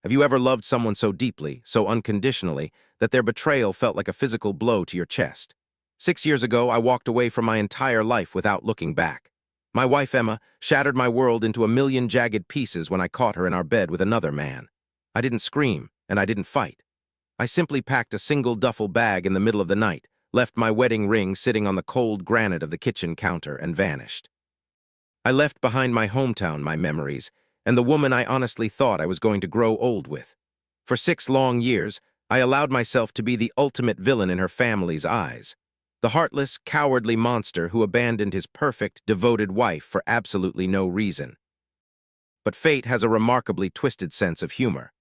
Have you ever loved someone so deeply, so unconditionally, that their betrayal felt like a physical blow to your chest? 6 years ago, I walked away from my entire life without looking back. My wife, Emma, shattered my world into a million jagged pieces when I caught her in our bed with another man. I didn't scream, and I didn't fight. I simply packed a single duffel bag in the middle of the night, left my wedding ring sitting on the cold granite of the kitchen counter, and vanished. I left behind my hometown, my memories, and the woman I honestly thought I was going to grow old with. For 6 long years, I allowed myself to be the ultimate villain in her family's eyes. The heartless, cowardly monster who abandoned his perfect, devoted wife for absolutely no reason. But fate has a remarkably twisted sense of humor.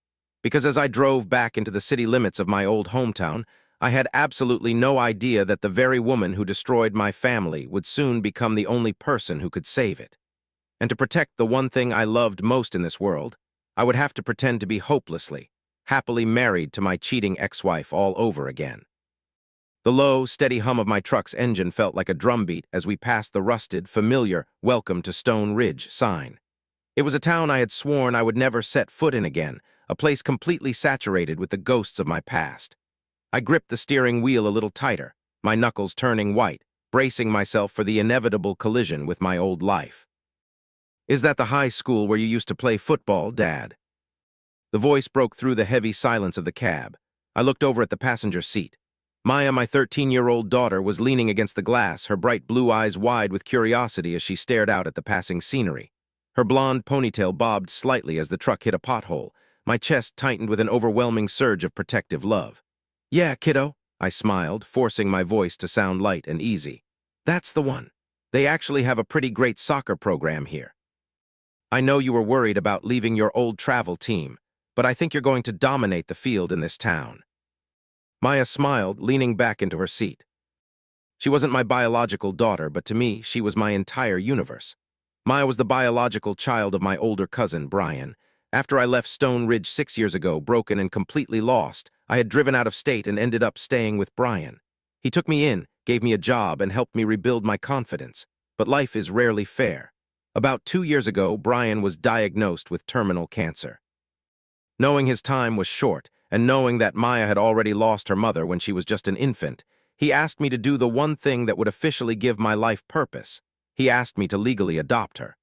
Because as I drove back into the city limits of my old hometown, I had absolutely no idea that the very woman who destroyed my family would soon become the only person who could save it. And to protect the one thing I loved most in this world, I would have to pretend to be hopelessly, happily married to my cheating ex-wife all over again. The low, steady hum of my truck's engine felt like a drumbeat as we passed the rusted, familiar "Welcome to Stone Ridge" sign. It was a town I had sworn I would never set foot in again, a place completely saturated with the ghosts of my past. I gripped the steering wheel a little tighter, my knuckles turning white, bracing myself for the inevitable collision with my old life. "Is that the high school where you used to play football, Dad?" The voice broke through the heavy silence of the cab. I looked over at the passenger seat. Maya, my 13-year-old daughter, was leaning against the glass, her bright blue eyes wide with curiosity as she stared out at the passing scenery. Her blonde ponytail bobbed slightly as the truck hit a pothole. My chest tightened with an overwhelming surge of protective love. "Yeah, kiddo," I smiled, forcing my voice to sound light and easy. "That's the one. They actually have a pretty great soccer program here. I know you were worried about leaving your old travel team, but I think you're going to dominate the field in this town." Maya smiled, leaning back into her seat. She wasn't my biological daughter, but to me, she was my entire universe. Maya was the biological child of my older cousin, Brian. After I left Stone Ridge 6 years ago, broken and completely lost, I had driven out of state and ended up staying with Brian. He took me in, gave me a job, and helped me rebuild my confidence. But life is rarely fair. About 2 years ago, Brian was diagnosed with terminal cancer. Knowing his time was short, and knowing that Maya had already lost her mother when she was just an infant, he asked me to do the one thing that would officially give my life purpose. He asked me to legally adopt her.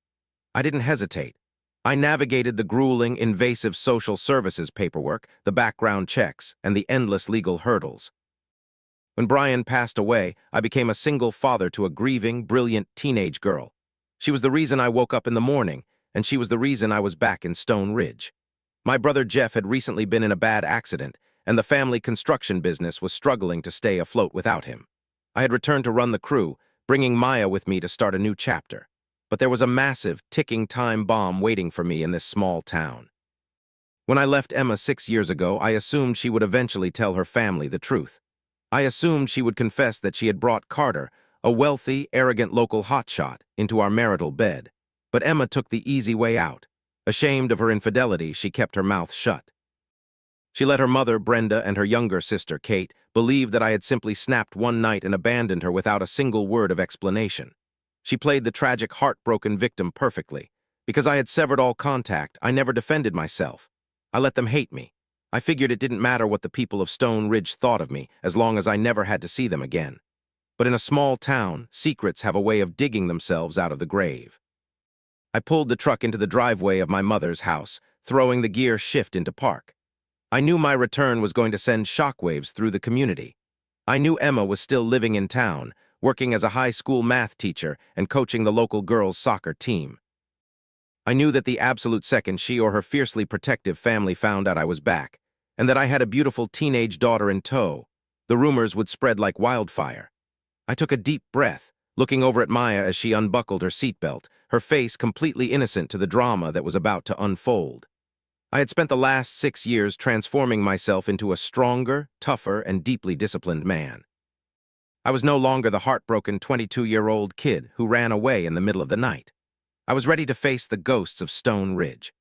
I didn't hesitate. I navigated the grueling, invasive social services paperwork, the background checks, and the endless legal hurdles. When Brian passed away, I became a single father to a grieving, brilliant teenage girl. She was the reason I woke up in the morning, and she was the reason I was back in Stone Ridge. My brother Jeff had recently been in a bad accident, and the family construction business was struggling to stay afloat without him. I had returned to run the crew, bringing Maya with me to start a new chapter. But there was a massive, ticking time bomb waiting for me in this small town. When I left Emma 6 years ago, I assumed she would eventually tell her family the truth. I assumed she would confess that she had brought Carter, a wealthy, arrogant local hotshot, into our marital bed. But Emma took the easy way out. Ashamed of her infidelity, she kept her mouth shut. She let her mother, Brenda, and her younger sister, Kate, believe that I had simply snapped one night and abandoned her without a single word of explanation. She played the tragic, heartbroken victim perfectly. Because I had severed all contact, I never defended myself. I let them hate me. I figured it didn't matter what the people of Stone Ridge thought of me, as long as I never had to see them again. But in a small town, secrets have a way of digging themselves out of the grave. I pulled the truck into the driveway of my mother's house, throwing the gear shift into park. I knew my return was going to send shockwaves through the community. I knew Emma was still living in town, working as a high school math teacher and coaching the local girls' soccer team. I knew that the absolute second she or her fiercely protective family found out I was back, and that I had a beautiful teenage daughter in tow, the rumors would spread like wildfire. I took a deep breath, looking over at Maya as she unbuckled her seatbelt, her face completely innocent to the drama that was about to unfold. I had spent the last 6 years transforming myself into a stronger, tougher, and deeply disciplined man. I was no longer the heartbroken 22-year-old kid who ran away in the middle of the night. I was ready to face the ghosts of Stone Ridge.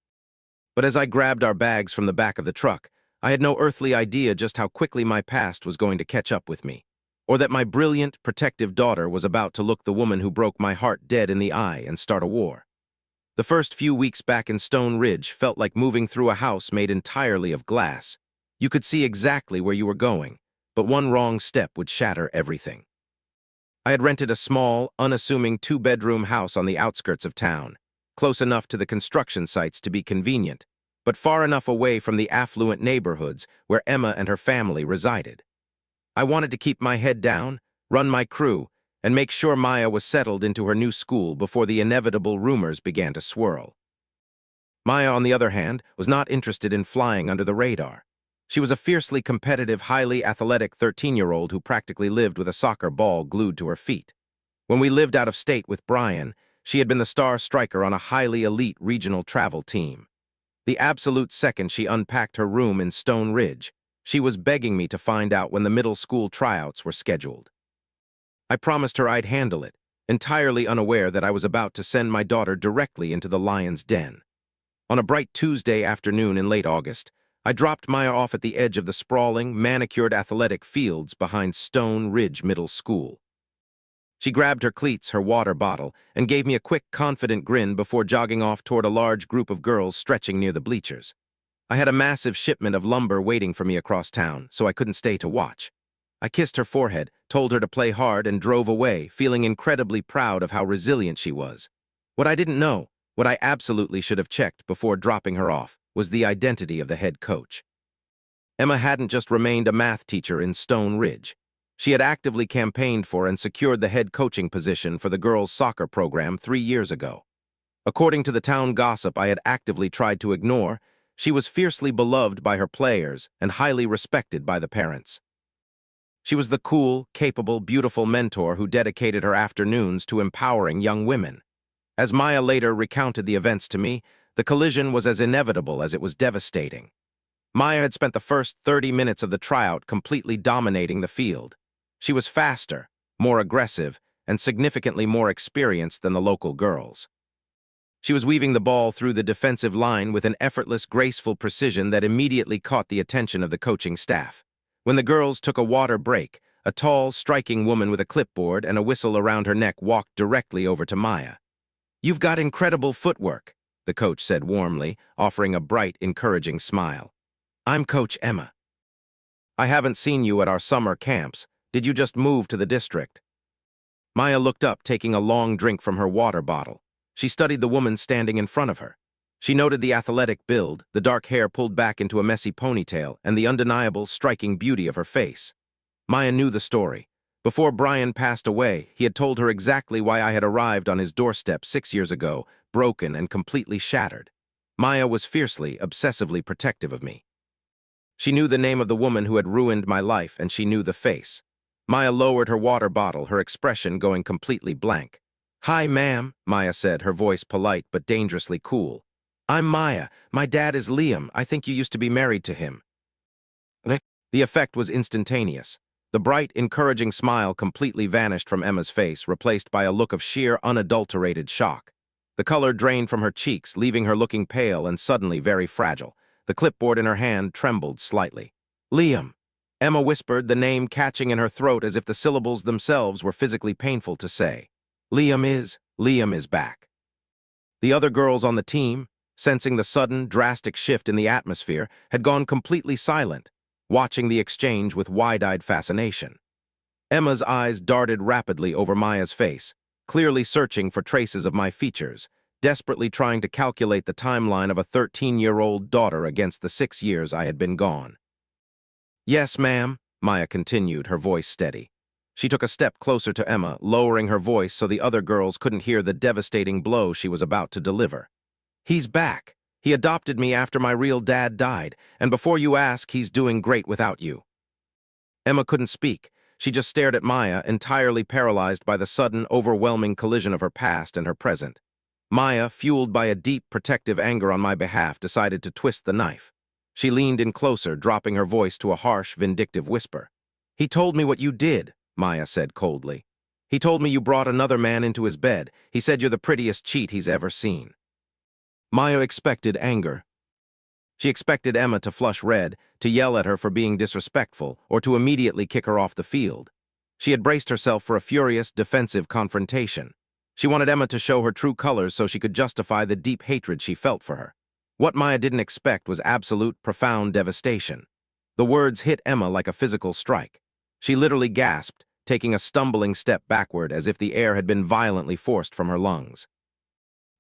But as I grabbed our bags from the back of the truck, I had no earthly idea just how quickly my past was going to catch up with me, or that my brilliant, protective daughter was about to look the woman who broke my heart dead in the eye and start a war. The first few weeks back in Stone Ridge felt like moving through a house made entirely of glass. You could see exactly where you were going, but one wrong step would shatter everything. I had rented a small, unassuming two-bedroom house on the outskirts of town, close enough to the construction sites to be convenient, but far enough away from the affluent neighborhoods where Emma and her family resided. I wanted to keep my head down, run my crew, and make sure Maya was settled into her new school before the inevitable rumors began to swirl. Maya, on the other hand, was not interested in flying under the radar. She was a fiercely competitive, highly athletic 13-year-old who practically lived with a soccer ball glued to her feet. When we lived out of state with Brian, she had been the star striker on a highly elite regional travel team. The absolute second she unpacked her room in Stone Ridge, she was begging me to find out when the middle school tryouts were scheduled. I promised her I'd handle it, entirely unaware that I was about to send my daughter directly into the lion's den. On a bright Tuesday afternoon in late August, I dropped Maya off at the edge of the sprawling, manicured athletic fields behind Stone Ridge Middle School. She grabbed her cleats, her water bottle, and gave me a quick, confident grin before jogging off toward a large group of girls stretching near the bleachers. I had a massive shipment of lumber waiting for me across town, so I couldn't stay to watch. I kissed her forehead, told her to play hard, and drove away, feeling incredibly proud of how resilient she was. What I didn't know, what I absolutely should have checked before dropping her off, was the identity of the head coach. Emma hadn't just remained a math teacher in Stone Ridge. She had actively campaigned for and secured the head coaching position for the girls' soccer program 3 years ago. According to the town gossip I had actively tried to ignore, she was fiercely beloved by her players and highly respected by the parents. She was the cool, capable, beautiful mentor who dedicated her afternoons to empowering young women. As Maya later recounted the events to me, the collision was as inevitable as it was devastating. Maya had spent the first 30 minutes of the tryout completely dominating the field. She was faster, more aggressive, and significantly more experienced than the local girls. She was weaving the ball through the defensive line with an effortless, graceful precision that immediately caught the attention of the coaching staff. When the girls took a water break, a tall, striking woman with a clipboard and a whistle around her neck walked directly over to Maya. "You've got incredible footwork," the coach said warmly, offering a bright, encouraging smile. "I'm Coach Emma. I haven't seen you at our summer camps. Did you just move to the district?" Maya looked up, taking a long drink from her water bottle. She studied the woman standing in front of her. She noted the athletic build, the dark hair pulled back into a messy ponytail, and the undeniable, striking beauty of her face. Maya knew the story. Before Brian passed away, he had told her exactly why I had arrived on his doorstep 6 years ago, broken and completely shattered. Maya was fiercely, obsessively protective of me. She knew the name of the woman who had ruined my life, and she knew the face. Maya lowered her water bottle, her expression going completely blank. "Hi, ma'am," Maya said, her voice polite but dangerously cool. "I'm Maya. My dad is Liam. I think you used to be married to him." The effect was instantaneous. The bright, encouraging smile completely vanished from Emma's face, replaced by a look of sheer, unadulterated shock. The color drained from her cheeks, leaving her looking pale and suddenly very fragile. The clipboard in her hand trembled slightly. "Liam," Emma whispered, the name catching in her throat as if the syllables themselves were physically painful to say. Liam is back." The other girls on the team, sensing the sudden, drastic shift in the atmosphere, had gone completely silent, watching the exchange with wide-eyed fascination. Emma's eyes darted rapidly over Maya's face, clearly searching for traces of my features, desperately trying to calculate the timeline of a 13-year-old daughter against the 6 years I had been gone. "Yes, ma'am," Maya continued, her voice steady. She took a step closer to Emma, lowering her voice so the other girls couldn't hear the devastating blow she was about to deliver. "He's back. He adopted me after my real dad died, and before you ask, he's doing great without you." Emma couldn't speak. She just stared at Maya, entirely paralyzed by the sudden, overwhelming collision of her past and her present. Maya, fueled by a deep, protective anger on my behalf, decided to twist the knife. She leaned in closer, dropping her voice to a harsh, vindictive whisper. "He told me what you did," Maya said coldly. "He told me you brought another man into his bed. He said you're the prettiest cheat he's ever seen." Maya expected anger. She expected Emma to flush red, to yell at her for being disrespectful, or to immediately kick her off the field. She had braced herself for a furious, defensive confrontation. She wanted Emma to show her true colors so she could justify the deep hatred she felt for her. What Maya didn't expect was absolute, profound devastation. The words hit Emma like a physical strike. She literally gasped, taking a stumbling step backward as if the air had been violently forced from her lungs.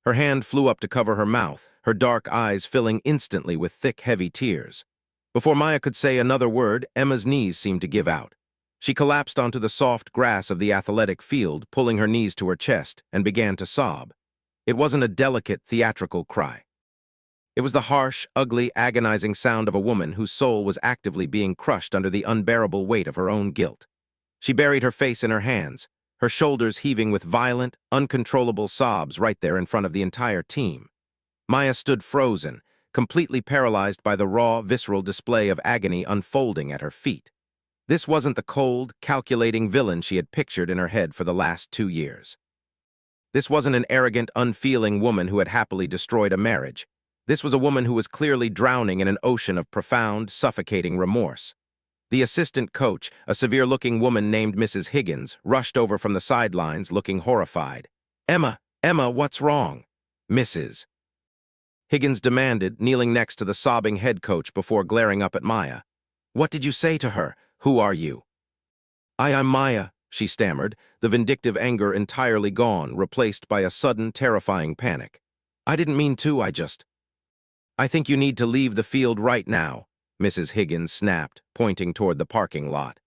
Her hand flew up to cover her mouth, her dark eyes filling instantly with thick, heavy tears. Before Maya could say another word, Emma's knees seemed to give out. She collapsed onto the soft grass of the athletic field, pulling her knees to her chest, and began to sob. It wasn't a delicate, theatrical cry. It was the harsh, ugly, agonizing sound of a woman whose soul was actively being crushed under the unbearable weight of her own guilt. She buried her face in her hands, her shoulders heaving with violent, uncontrollable sobs right there in front of the entire team. Maya stood frozen, completely paralyzed by the raw, visceral display of agony unfolding at her feet. This wasn't the cold, calculating villain she had pictured in her head for the last 2 years. This wasn't an arrogant, unfeeling woman who had happily destroyed a marriage. This was a woman who was clearly drowning in an ocean of profound, suffocating remorse. The assistant coach, a severe-looking woman named Mrs. Higgins, rushed over from the sidelines, looking horrified. Emma, what's wrong?" "Mrs. Higgins demanded, kneeling next to the sobbing head coach before glaring up at Maya. "What did you say to her? Who are you?" I'm Maya," she stammered, the vindictive anger entirely gone, replaced by a sudden, terrifying panic. "I didn't mean to, I think you need to leave the field right now," Mrs. Higgins snapped, pointing toward the parking lot.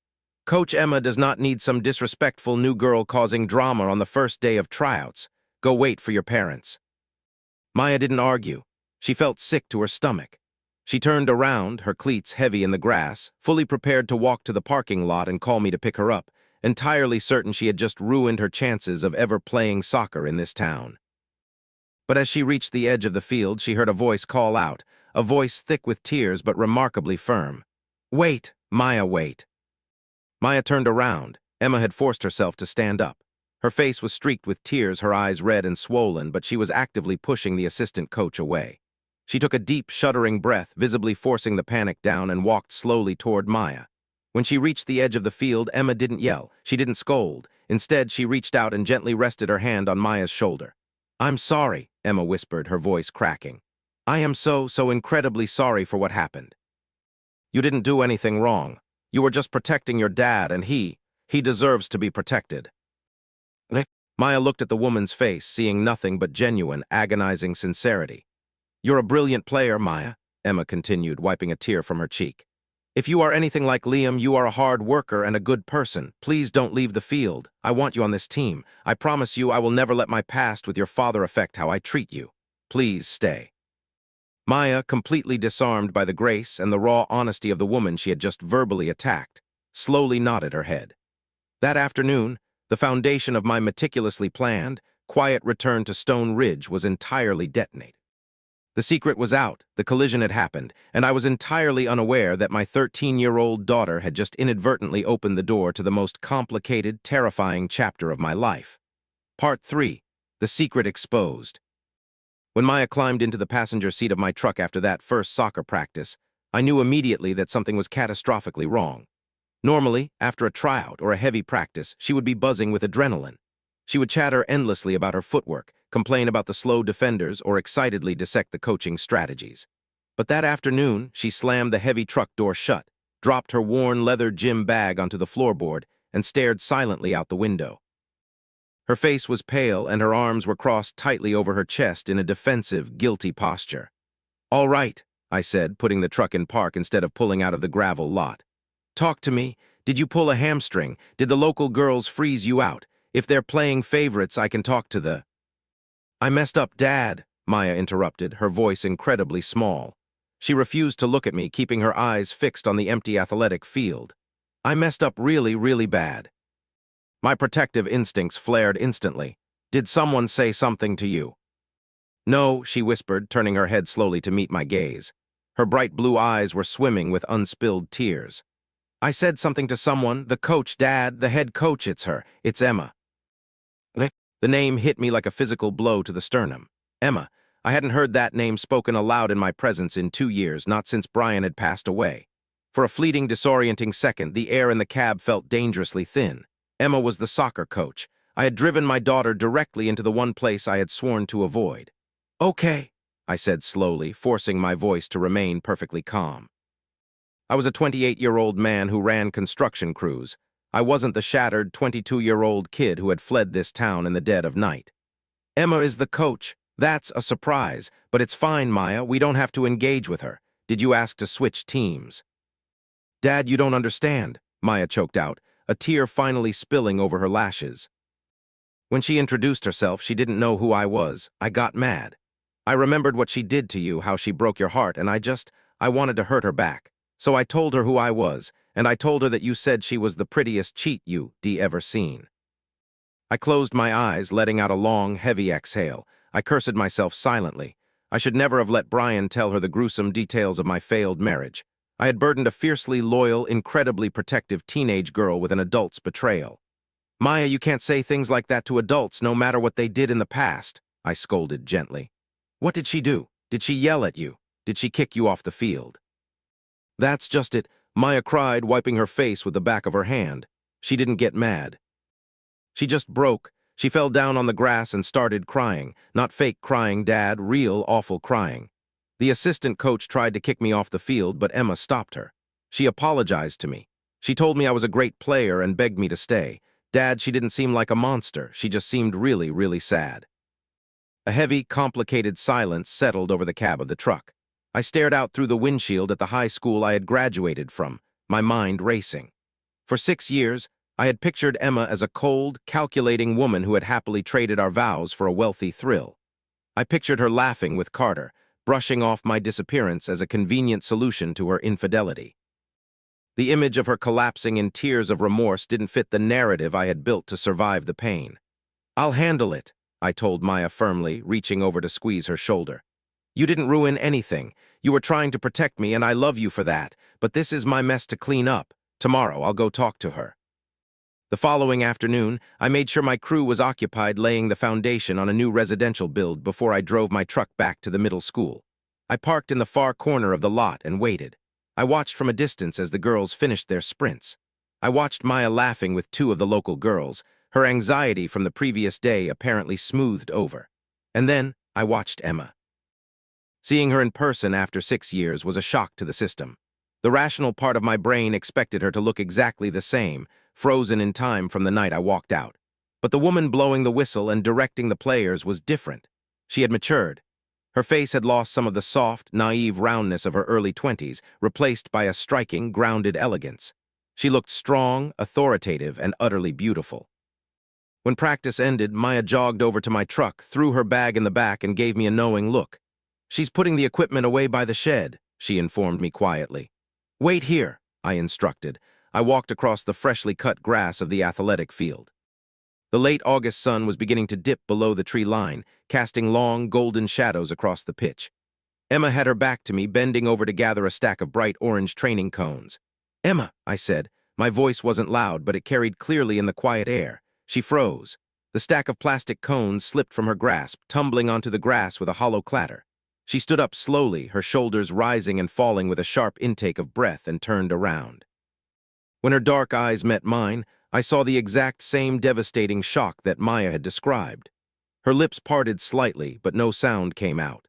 "Coach Emma does not need some disrespectful new girl causing drama on the first day of tryouts. Go wait for your parents." Maya didn't argue. She felt sick to her stomach. She turned around, her cleats heavy in the grass, fully prepared to walk to the parking lot and call me to pick her up, entirely certain she had just ruined her chances of ever playing soccer in this town. But as she reached the edge of the field, she heard a voice call out, a voice thick with tears but remarkably firm. "Wait, Maya, wait." Maya turned around. Emma had forced herself to stand up. Her face was streaked with tears, her eyes red and swollen, but she was actively pushing the assistant coach away. She took a deep, shuddering breath, visibly forcing the panic down, and walked slowly toward Maya. When she reached the edge of the field, Emma didn't yell. She didn't scold. Instead, she reached out and gently rested her hand on Maya's shoulder. "I'm sorry," Emma whispered, her voice cracking. "I am so incredibly sorry for what happened. You didn't do anything wrong. You were just protecting your dad, and he deserves to be protected." Maya looked at the woman's face, seeing nothing but genuine, agonizing sincerity. "You're a brilliant player, Maya," Emma continued, wiping a tear from her cheek. "If you are anything like Liam, you are a hard worker and a good person. Please don't leave the field. I want you on this team. I promise you I will never let my past with your father affect how I treat you. Please stay." Maya, completely disarmed by the grace and the raw honesty of the woman she had just verbally attacked, slowly nodded her head. That afternoon, the foundation of my meticulously planned, quiet return to Stone Ridge was entirely detonated. The secret was out, the collision had happened, and I was entirely unaware that my 13-year-old daughter had just inadvertently opened the door to the most complicated, terrifying chapter of my life. Part 3. The Secret Exposed. When Maya climbed into the passenger seat of my truck after that first soccer practice, I knew immediately that something was catastrophically wrong. Normally, after a tryout or a heavy practice, she would be buzzing with adrenaline. She would chatter endlessly about her footwork, complain about the slow defenders, or excitedly dissect the coaching strategies. But that afternoon, she slammed the heavy truck door shut, dropped her worn leather gym bag onto the floorboard, and stared silently out the window. Her face was pale, and her arms were crossed tightly over her chest in a defensive, guilty posture. "All right," I said, putting the truck in park instead of pulling out of the gravel lot. "Talk to me. Did you pull a hamstring? Did the local girls freeze you out? If they're playing favorites, I can talk to the—" "I messed up, Dad," Maya interrupted, her voice incredibly small. She refused to look at me, keeping her eyes fixed on the empty athletic field. "I messed up really, really bad." My protective instincts flared instantly. "Did someone say something to you?" "No," she whispered, turning her head slowly to meet my gaze. Her bright blue eyes were swimming with unspilled tears. "I said something to someone, the coach, Dad, the head coach. It's her. It's Emma." The name hit me like a physical blow to the sternum. Emma. I hadn't heard that name spoken aloud in my presence in 2 years, not since Brian had passed away. For a fleeting, disorienting second, the air in the cab felt dangerously thin. Emma was the soccer coach. I had driven my daughter directly into the one place I had sworn to avoid. "Okay," I said slowly, forcing my voice to remain perfectly calm. I was a 28-year-old man who ran construction crews. I wasn't the shattered 22-year-old kid who had fled this town in the dead of night. "Emma is the coach. That's a surprise, but it's fine, Maya. We don't have to engage with her. Did you ask to switch teams?" "Dad, you don't understand," Maya choked out, a tear finally spilling over her lashes. "When she introduced herself, she didn't know who I was. I got mad. I remembered what she did to you, how she broke your heart, and I wanted to hurt her back. So I told her who I was, and I told her that you said she was the prettiest cheat you ever seen." I closed my eyes, letting out a long, heavy exhale. I cursed myself silently. I should never have let Brian tell her the gruesome details of my failed marriage. I had burdened a fiercely loyal, incredibly protective teenage girl with an adult's betrayal. "Maya, you can't say things like that to adults, no matter what they did in the past," I scolded gently. "What did she do? Did she yell at you? Did she kick you off the field?" "That's just it," Maya cried, wiping her face with the back of her hand. "She didn't get mad. She just broke. She fell down on the grass and started crying. Not fake crying, Dad, real awful crying. The assistant coach tried to kick me off the field, but Emma stopped her. She apologized to me. She told me I was a great player and begged me to stay. Dad, she didn't seem like a monster. She just seemed really, really sad." A heavy, complicated silence settled over the cab of the truck. I stared out through the windshield at the high school I had graduated from, my mind racing. For 6 years, I had pictured Emma as a cold, calculating woman who had happily traded our vows for a wealthy thrill. I pictured her laughing with Carter, brushing off my disappearance as a convenient solution to her infidelity. The image of her collapsing in tears of remorse didn't fit the narrative I had built to survive the pain. "I'll handle it," I told Maya firmly, reaching over to squeeze her shoulder. "You didn't ruin anything. You were trying to protect me, and I love you for that. But this is my mess to clean up. Tomorrow, I'll go talk to her." The following afternoon, I made sure my crew was occupied laying the foundation on a new residential build before I drove my truck back to the middle school. I parked in the far corner of the lot and waited. I watched from a distance as the girls finished their sprints. I watched Maya laughing with 2 of the local girls, her anxiety from the previous day apparently smoothed over. And then I watched Emma. Seeing her in person after 6 years was a shock to the system. The rational part of my brain expected her to look exactly the same, frozen in time from the night I walked out. But the woman blowing the whistle and directing the players was different. She had matured. Her face had lost some of the soft, naive roundness of her early 20s, replaced by a striking, grounded elegance. She looked strong, authoritative, and utterly beautiful. When practice ended, Maya jogged over to my truck, threw her bag in the back, and gave me a knowing look. "She's putting the equipment away by the shed," she informed me quietly. "Wait here," I instructed. I walked across the freshly cut grass of the athletic field. The late August sun was beginning to dip below the tree line, casting long, golden shadows across the pitch. Emma had her back to me, bending over to gather a stack of bright orange training cones. "Emma," I said. My voice wasn't loud, but it carried clearly in the quiet air. She froze. The stack of plastic cones slipped from her grasp, tumbling onto the grass with a hollow clatter. She stood up slowly, her shoulders rising and falling with a sharp intake of breath, and turned around. When her dark eyes met mine, I saw the exact same devastating shock that Maya had described. Her lips parted slightly, but no sound came out.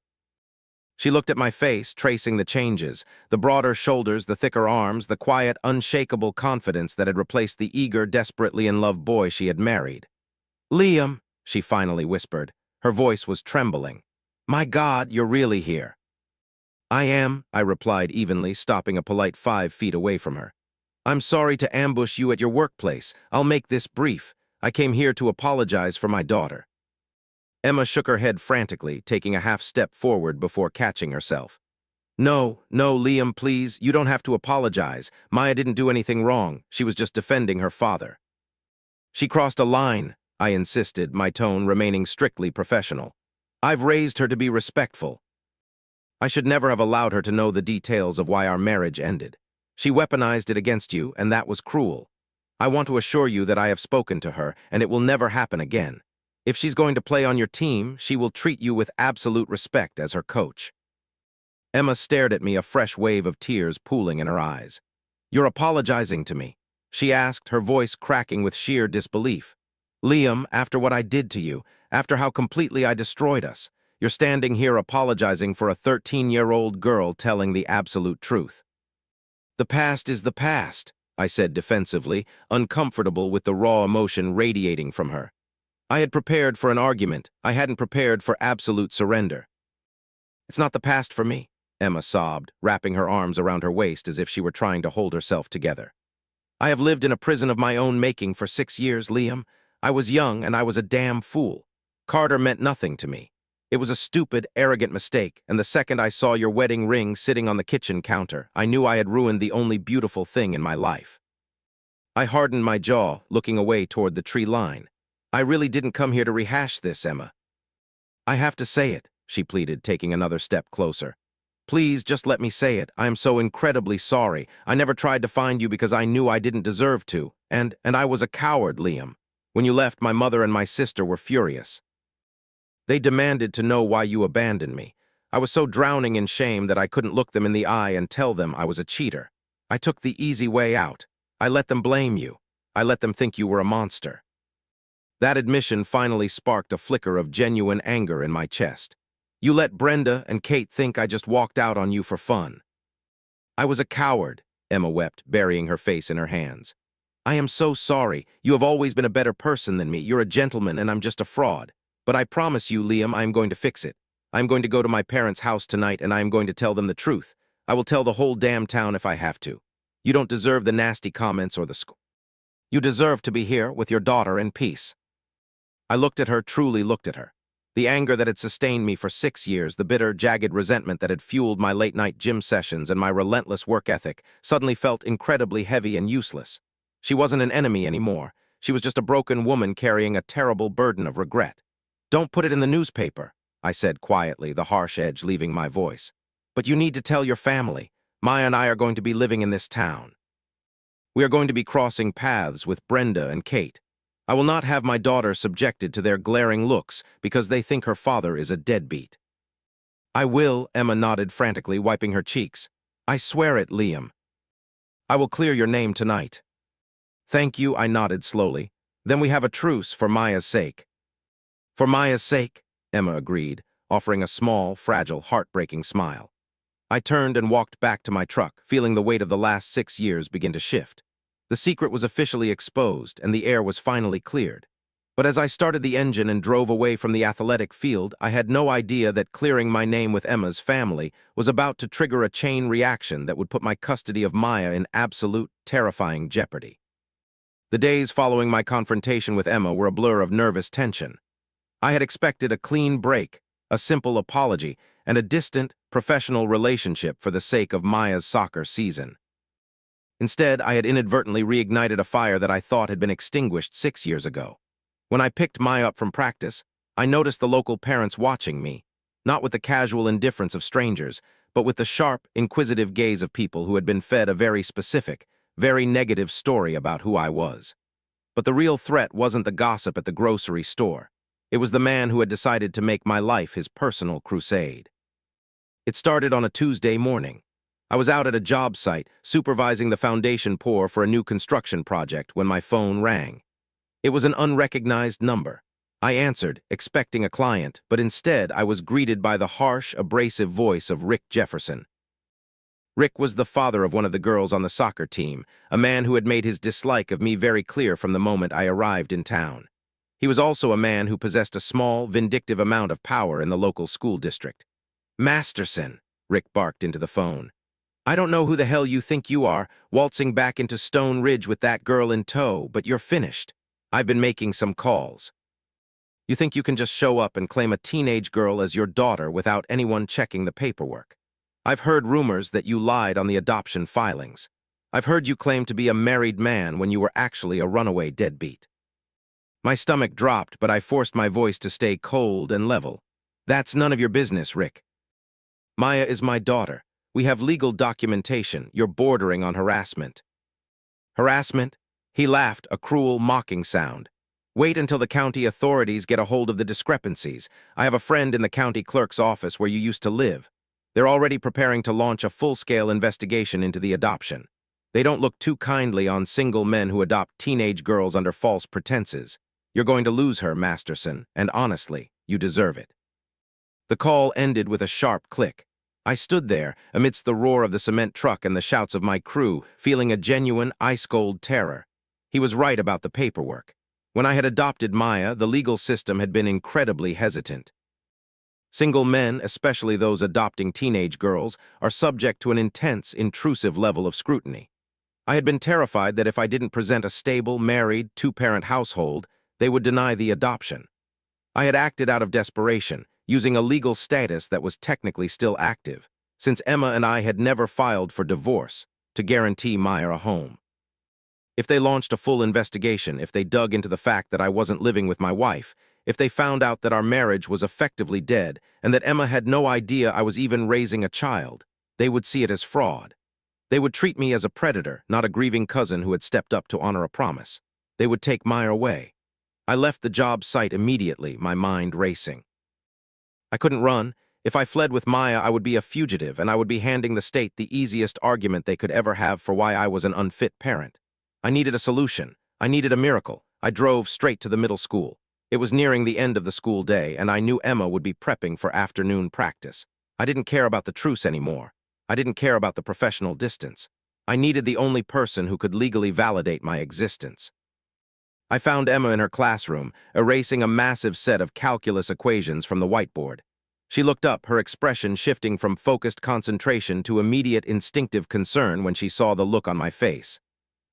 She looked at my face, tracing the changes, the broader shoulders, the thicker arms, the quiet, unshakable confidence that had replaced the eager, desperately in love boy she had married. "Liam," she finally whispered. Her voice was trembling. "My God, you're really here." "I am," I replied evenly, stopping a polite 5 feet away from her. "I'm sorry to ambush you at your workplace. I'll make this brief. I came here to apologize for my daughter." Emma shook her head frantically, taking a half step forward before catching herself. No, Liam, please, you don't have to apologize. Maya didn't do anything wrong. She was just defending her father." "She crossed a line," I insisted, my tone remaining strictly professional. "I've raised her to be respectful. I should never have allowed her to know the details of why our marriage ended. She weaponized it against you, and that was cruel. I want to assure you that I have spoken to her, and it will never happen again. If she's going to play on your team, she will treat you with absolute respect as her coach." Emma stared at me, a fresh wave of tears pooling in her eyes. "You're apologizing to me?" she asked, her voice cracking with sheer disbelief. Liam, after what I did to you, after how completely I destroyed us, you're standing here apologizing for a 13-year-old girl telling the absolute truth. The past is the past, I said defensively, uncomfortable with the raw emotion radiating from her. I had prepared for an argument. I hadn't prepared for absolute surrender. It's not the past for me, Emma sobbed, wrapping her arms around her waist as if she were trying to hold herself together. I have lived in a prison of my own making for 6 years, Liam. I was young and I was a damn fool. Carter meant nothing to me. It was a stupid, arrogant mistake, and the second I saw your wedding ring sitting on the kitchen counter, I knew I had ruined the only beautiful thing in my life. I hardened my jaw, looking away toward the tree line. I really didn't come here to rehash this, Emma. I have to say it, she pleaded, taking another step closer. Please, just let me say it. I am so incredibly sorry. I never tried to find you because I knew I didn't deserve to, and I was a coward, Liam. When you left, my mother and my sister were furious. They demanded to know why you abandoned me. I was so drowning in shame that I couldn't look them in the eye and tell them I was a cheater. I took the easy way out. I let them blame you. I let them think you were a monster. That admission finally sparked a flicker of genuine anger in my chest. You let Brenda and Kate think I just walked out on you for fun. I was a coward, Emma wept, burying her face in her hands. I am so sorry. You have always been a better person than me. You're a gentleman and I'm just a fraud. But I promise you, Liam, I am going to fix it. I am going to go to my parents' house tonight and I am going to tell them the truth. I will tell the whole damn town if I have to. You don't deserve the nasty comments or the school. You deserve to be here with your daughter in peace. I looked at her, truly looked at her. The anger that had sustained me for 6 years, the bitter, jagged resentment that had fueled my late-night gym sessions and my relentless work ethic, suddenly felt incredibly heavy and useless. She wasn't an enemy anymore. She was just a broken woman carrying a terrible burden of regret. Don't put it in the newspaper, I said quietly, the harsh edge leaving my voice. But you need to tell your family. Maya and I are going to be living in this town. We are going to be crossing paths with Brenda and Kate. I will not have my daughter subjected to their glaring looks because they think her father is a deadbeat. I will, Emma nodded frantically, wiping her cheeks. I swear it, Liam. I will clear your name tonight. Thank you, I nodded slowly. Then we have a truce for Maya's sake. For Maya's sake, Emma agreed, offering a small, fragile, heartbreaking smile. I turned and walked back to my truck, feeling the weight of the last 6 years begin to shift. The secret was officially exposed, and the air was finally cleared. But as I started the engine and drove away from the athletic field, I had no idea that clearing my name with Emma's family was about to trigger a chain reaction that would put my custody of Maya in absolute, terrifying jeopardy. The days following my confrontation with Emma were a blur of nervous tension. I had expected a clean break, a simple apology, and a distant, professional relationship for the sake of Maya's soccer season. Instead, I had inadvertently reignited a fire that I thought had been extinguished 6 years ago. When I picked Maya up from practice, I noticed the local parents watching me, not with the casual indifference of strangers, but with the sharp, inquisitive gaze of people who had been fed a very specific, very negative story about who I was. But the real threat wasn't the gossip at the grocery store. It was the man who had decided to make my life his personal crusade. It started on a Tuesday morning. I was out at a job site, supervising the foundation pour for a new construction project when my phone rang. It was an unrecognized number. I answered, expecting a client, but instead I was greeted by the harsh, abrasive voice of Rick Jefferson. Rick was the father of one of the girls on the soccer team, a man who had made his dislike of me very clear from the moment I arrived in town. He was also a man who possessed a small, vindictive amount of power in the local school district. Masterson, Rick barked into the phone. I don't know who the hell you think you are, waltzing back into Stone Ridge with that girl in tow, but you're finished. I've been making some calls. You think you can just show up and claim a teenage girl as your daughter without anyone checking the paperwork? I've heard rumors that you lied on the adoption filings. I've heard you claim to be a married man when you were actually a runaway deadbeat. My stomach dropped, but I forced my voice to stay cold and level. That's none of your business, Rick. Maya is my daughter. We have legal documentation. You're bordering on harassment. Harassment? He laughed, a cruel, mocking sound. Wait until the county authorities get a hold of the discrepancies. I have a friend in the county clerk's office where you used to live. They're already preparing to launch a full-scale investigation into the adoption. They don't look too kindly on single men who adopt teenage girls under false pretenses. You're going to lose her, Masterson, and honestly, you deserve it." The call ended with a sharp click. I stood there, amidst the roar of the cement truck and the shouts of my crew, feeling a genuine, ice-cold terror. He was right about the paperwork. When I had adopted Maya, the legal system had been incredibly hesitant. Single men, especially those adopting teenage girls, are subject to an intense, intrusive level of scrutiny. I had been terrified that if I didn't present a stable, married, two-parent household, they would deny the adoption. I had acted out of desperation, using a legal status that was technically still active, since Emma and I had never filed for divorce, to guarantee Maya a home. If they launched a full investigation, if they dug into the fact that I wasn't living with my wife, if they found out that our marriage was effectively dead and that Emma had no idea I was even raising a child, they would see it as fraud. They would treat me as a predator, not a grieving cousin who had stepped up to honor a promise. They would take Maya away. I left the job site immediately, my mind racing. I couldn't run. If I fled with Maya, I would be a fugitive, and I would be handing the state the easiest argument they could ever have for why I was an unfit parent. I needed a solution. I needed a miracle. I drove straight to the middle school. It was nearing the end of the school day, and I knew Emma would be prepping for afternoon practice. I didn't care about the truce anymore. I didn't care about the professional distance. I needed the only person who could legally validate my existence. I found Emma in her classroom, erasing a massive set of calculus equations from the whiteboard. She looked up, her expression shifting from focused concentration to immediate instinctive concern when she saw the look on my face.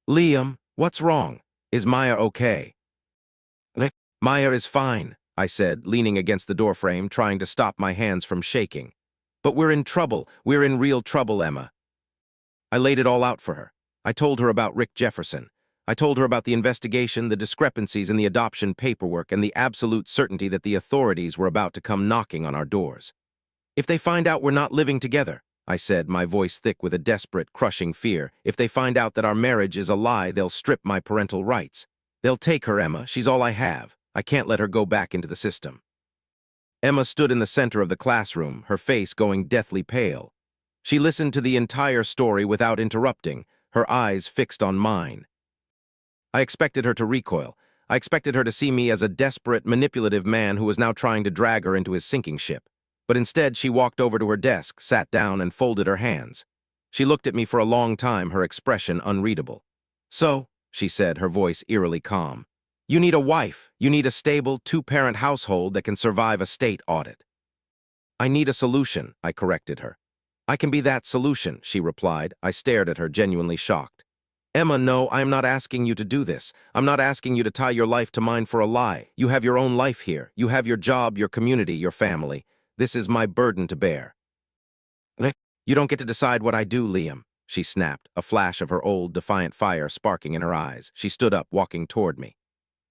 "Liam, what's wrong? Is Maya okay?" "Maya is fine," I said, leaning against the doorframe, trying to stop my hands from shaking. "But we're in trouble. We're in real trouble, Emma." I laid it all out for her. I told her about Rick Jefferson. I told her about the investigation, the discrepancies in the adoption paperwork, and the absolute certainty that the authorities were about to come knocking on our doors. "If they find out we're not living together," I said, my voice thick with a desperate, crushing fear, "if they find out that our marriage is a lie, they'll strip my parental rights. They'll take her, Emma. She's all I have. I can't let her go back into the system." Emma stood in the center of the classroom, her face going deathly pale. She listened to the entire story without interrupting, her eyes fixed on mine. I expected her to recoil. I expected her to see me as a desperate, manipulative man who was now trying to drag her into his sinking ship. But instead, she walked over to her desk, sat down, and folded her hands. She looked at me for a long time, her expression unreadable. "So," she said, her voice eerily calm, "you need a wife. You need a stable, two-parent household that can survive a state audit." "I need a solution," I corrected her. "I can be that solution," she replied. I stared at her, genuinely shocked. "Emma, no, I am not asking you to do this. I'm not asking you to tie your life to mine for a lie. You have your own life here. You have your job, your community, your family. This is my burden to bear." "You don't get to decide what I do, Liam," she snapped, a flash of her old, defiant fire sparking in her eyes. She stood up, walking toward me.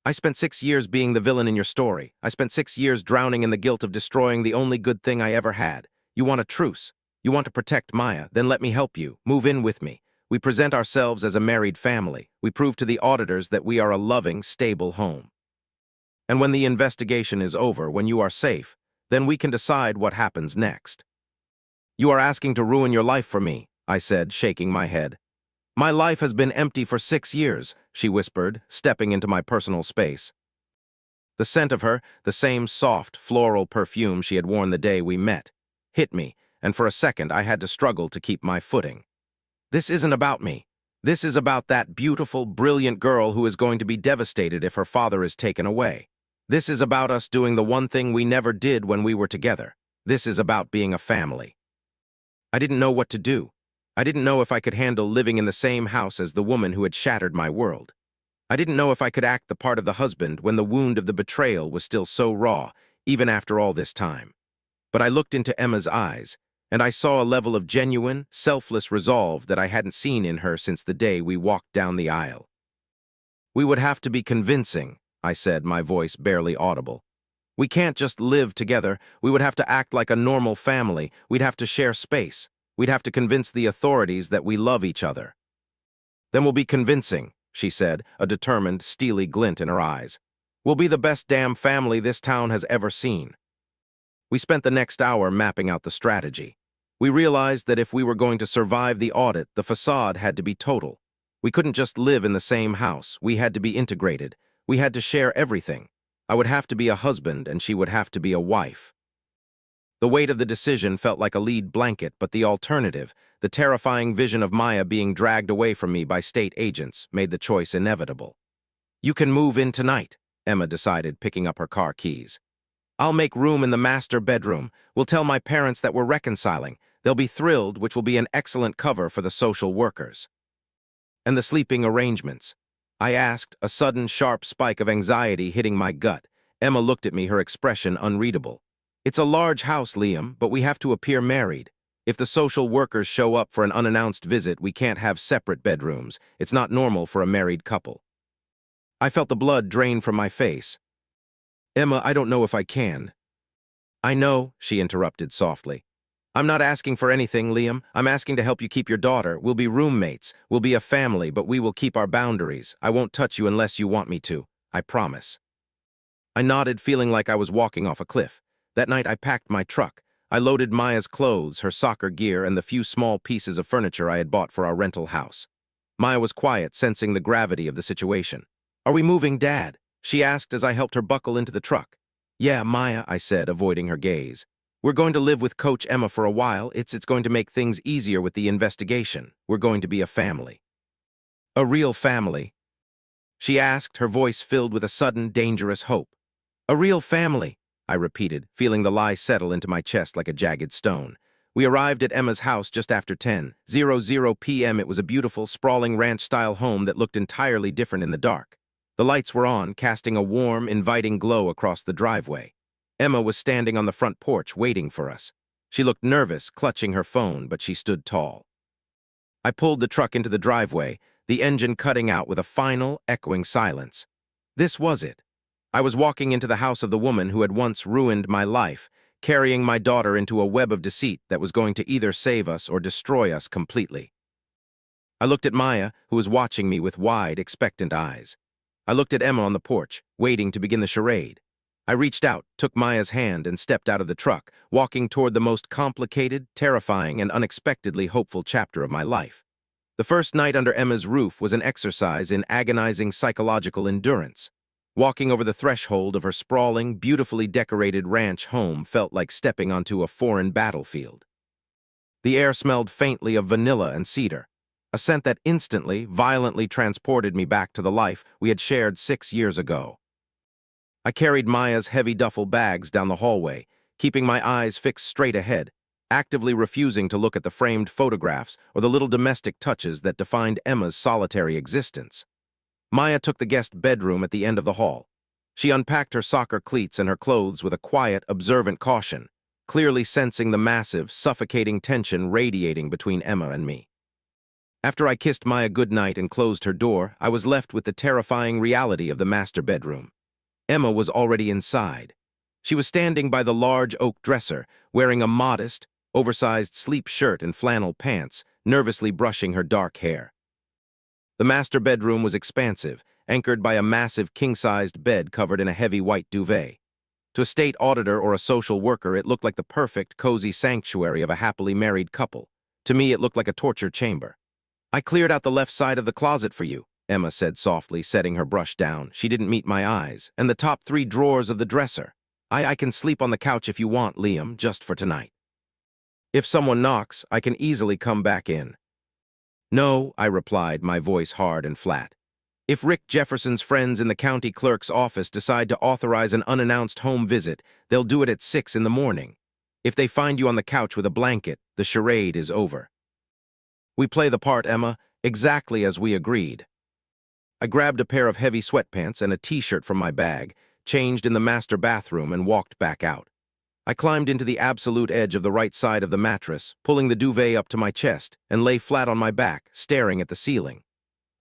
"I spent 6 years being the villain in your story. I spent 6 years drowning in the guilt of destroying the only good thing I ever had. You want a truce. You want to protect Maya. Then let me help you. Move in with me. We present ourselves as a married family. We prove to the auditors that we are a loving, stable home. And when the investigation is over, when you are safe, then we can decide what happens next." "You are asking to ruin your life for me," I said, shaking my head. "My life has been empty for 6 years," she whispered, stepping into my personal space. The scent of her, the same soft, floral perfume she had worn the day we met, hit me, and for a second I had to struggle to keep my footing. "This isn't about me. This is about that beautiful, brilliant girl who is going to be devastated if her father is taken away. This is about us doing the one thing we never did when we were together. This is about being a family." I didn't know what to do. I didn't know if I could handle living in the same house as the woman who had shattered my world. I didn't know if I could act the part of the husband when the wound of the betrayal was still so raw, even after all this time. But I looked into Emma's eyes, and I saw a level of genuine, selfless resolve that I hadn't seen in her since the day we walked down the aisle. "We would have to be convincing," I said, my voice barely audible. "We can't just live together. We would have to act like a normal family. We'd have to share space. We'd have to convince the authorities that we love each other." "Then we'll be convincing," she said, a determined, steely glint in her eyes. "We'll be the best damn family this town has ever seen." We spent the next hour mapping out the strategy. We realized that if we were going to survive the audit, the facade had to be total. We couldn't just live in the same house. We had to be integrated. We had to share everything. I would have to be a husband and she would have to be a wife. The weight of the decision felt like a lead blanket, but the alternative, the terrifying vision of Maya being dragged away from me by state agents, made the choice inevitable. "You can move in tonight," Emma decided, picking up her car keys. "I'll make room in the master bedroom. We'll tell my parents that we're reconciling. They'll be thrilled, which will be an excellent cover for the social workers." "And the sleeping arrangements?" I asked, a sudden sharp spike of anxiety hitting my gut. Emma looked at me, her expression unreadable. "It's a large house, Liam, but we have to appear married. If the social workers show up for an unannounced visit, we can't have separate bedrooms. It's not normal for a married couple." I felt the blood drain from my face. "Emma, I don't know if I can." "I know," she interrupted softly. "I'm not asking for anything, Liam. I'm asking to help you keep your daughter. We'll be roommates. We'll be a family, but we will keep our boundaries. I won't touch you unless you want me to. I promise." I nodded, feeling like I was walking off a cliff. That night I packed my truck. I loaded Maya's clothes, her soccer gear, and the few small pieces of furniture I had bought for our rental house. Maya was quiet, sensing the gravity of the situation. "Are we moving, Dad?" she asked as I helped her buckle into the truck. "Yeah, Maya," I said, avoiding her gaze. "We're going to live with Coach Emma for a while. It's going to make things easier with the investigation. We're going to be a family." "A real family?" she asked, her voice filled with a sudden, dangerous hope. "A real family," I repeated, feeling the lie settle into my chest like a jagged stone. We arrived at Emma's house just after 10:00 p.m. It was a beautiful, sprawling ranch-style home that looked entirely different in the dark. The lights were on, casting a warm, inviting glow across the driveway. Emma was standing on the front porch, waiting for us. She looked nervous, clutching her phone, but she stood tall. I pulled the truck into the driveway, the engine cutting out with a final, echoing silence. This was it. I was walking into the house of the woman who had once ruined my life, carrying my daughter into a web of deceit that was going to either save us or destroy us completely. I looked at Maya, who was watching me with wide, expectant eyes. I looked at Emma on the porch, waiting to begin the charade. I reached out, took Maya's hand, and stepped out of the truck, walking toward the most complicated, terrifying, and unexpectedly hopeful chapter of my life. The first night under Emma's roof was an exercise in agonizing psychological endurance. Walking over the threshold of her sprawling, beautifully decorated ranch home felt like stepping onto a foreign battlefield. The air smelled faintly of vanilla and cedar, a scent that instantly, violently transported me back to the life we had shared 6 years ago. I carried Maya's heavy duffel bags down the hallway, keeping my eyes fixed straight ahead, actively refusing to look at the framed photographs or the little domestic touches that defined Emma's solitary existence. Maya took the guest bedroom at the end of the hall. She unpacked her soccer cleats and her clothes with a quiet, observant caution, clearly sensing the massive, suffocating tension radiating between Emma and me. After I kissed Maya goodnight and closed her door, I was left with the terrifying reality of the master bedroom. Emma was already inside. She was standing by the large oak dresser, wearing a modest, oversized sleep shirt and flannel pants, nervously brushing her dark hair. The master bedroom was expansive, anchored by a massive king-sized bed covered in a heavy white duvet. To a state auditor or a social worker, it looked like the perfect, cozy sanctuary of a happily married couple. To me, it looked like a torture chamber. "I cleared out the left side of the closet for you," Emma said softly, setting her brush down. She didn't meet my eyes. "And the top 3 drawers of the dresser. I can sleep on the couch if you want, Liam, just for tonight. If someone knocks, I can easily come back in." "No," I replied, my voice hard and flat. "If Rick Jefferson's friends in the county clerk's office decide to authorize an unannounced home visit, they'll do it at 6 in the morning. If they find you on the couch with a blanket, the charade is over." "We play the part, Emma, exactly as we agreed." I grabbed a pair of heavy sweatpants and a t-shirt from my bag, changed in the master bathroom, and walked back out. I climbed into the absolute edge of the right side of the mattress, pulling the duvet up to my chest, and lay flat on my back, staring at the ceiling.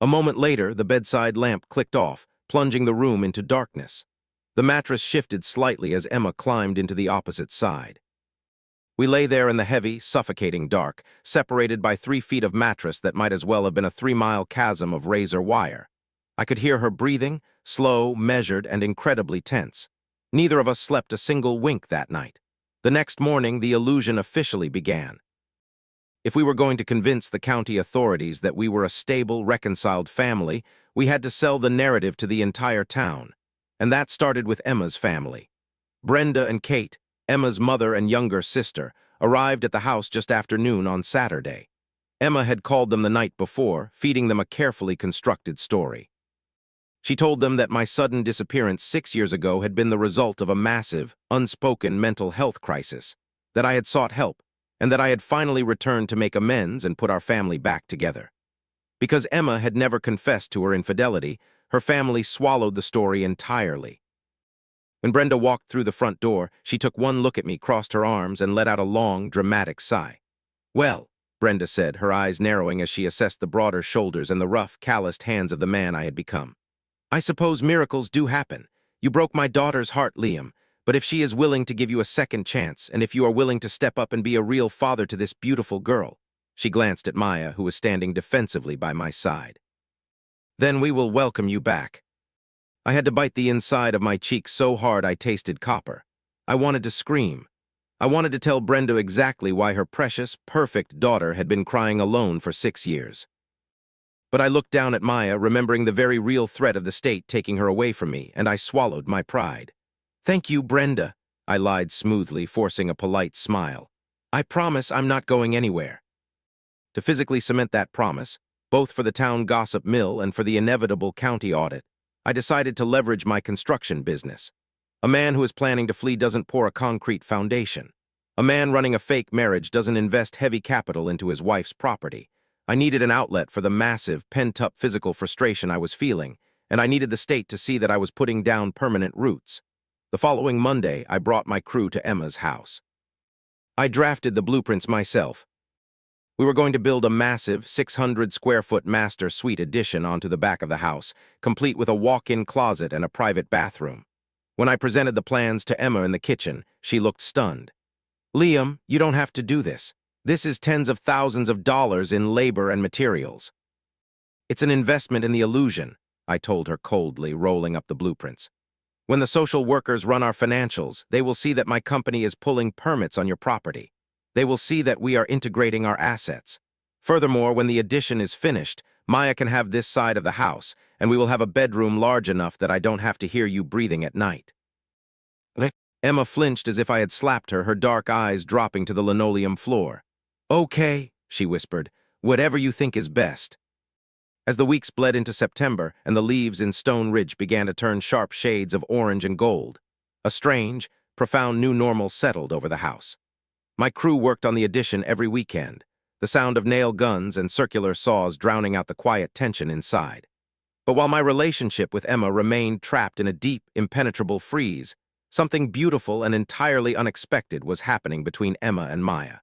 A moment later, the bedside lamp clicked off, plunging the room into darkness. The mattress shifted slightly as Emma climbed into the opposite side. We lay there in the heavy, suffocating dark, separated by 3 feet of mattress that might as well have been a 3-mile chasm of razor wire. I could hear her breathing, slow, measured, and incredibly tense. Neither of us slept a single wink that night. The next morning, the illusion officially began. If we were going to convince the county authorities that we were a stable, reconciled family, we had to sell the narrative to the entire town. And that started with Emma's family. Brenda and Kate, Emma's mother and younger sister, arrived at the house just after noon on Saturday. Emma had called them the night before, feeding them a carefully constructed story. She told them that my sudden disappearance 6 years ago had been the result of a massive, unspoken mental health crisis, that I had sought help, and that I had finally returned to make amends and put our family back together. Because Emma had never confessed to her infidelity, her family swallowed the story entirely. When Brenda walked through the front door, she took one look at me, crossed her arms, and let out a long, dramatic sigh. "Well," Brenda said, her eyes narrowing as she assessed the broader shoulders and the rough, calloused hands of the man I had become. "I suppose miracles do happen. You broke my daughter's heart, Liam, but if she is willing to give you a second chance, and if you are willing to step up and be a real father to this beautiful girl," she glanced at Maya, who was standing defensively by my side, "then we will welcome you back." I had to bite the inside of my cheek so hard I tasted copper. I wanted to scream. I wanted to tell Brenda exactly why her precious, perfect daughter had been crying alone for 6 years. But I looked down at Maya, remembering the very real threat of the state taking her away from me, and I swallowed my pride. "Thank you, Brenda," I lied smoothly, forcing a polite smile. "I promise I'm not going anywhere." To physically cement that promise, both for the town gossip mill and for the inevitable county audit, I decided to leverage my construction business. A man who is planning to flee doesn't pour a concrete foundation. A man running a fake marriage doesn't invest heavy capital into his wife's property. I needed an outlet for the massive, pent-up physical frustration I was feeling, and I needed the state to see that I was putting down permanent roots. The following Monday, I brought my crew to Emma's house. I drafted the blueprints myself. We were going to build a massive 600-square-foot master suite addition onto the back of the house, complete with a walk-in closet and a private bathroom. When I presented the plans to Emma in the kitchen, she looked stunned. "Liam, you don't have to do this. This is tens of thousands of dollars in labor and materials." "It's an investment in the illusion," I told her coldly, rolling up the blueprints. "When the social workers run our financials, they will see that my company is pulling permits on your property. They will see that we are integrating our assets. Furthermore, when the addition is finished, Maya can have this side of the house, and we will have a bedroom large enough that I don't have to hear you breathing at night." Emma flinched as if I had slapped her, her dark eyes dropping to the linoleum floor. "Okay," she whispered, "whatever you think is best." As the weeks bled into September and the leaves in Stone Ridge began to turn sharp shades of orange and gold, a strange, profound new normal settled over the house. My crew worked on the addition every weekend, the sound of nail guns and circular saws drowning out the quiet tension inside. But while my relationship with Emma remained trapped in a deep, impenetrable freeze, something beautiful and entirely unexpected was happening between Emma and Maya.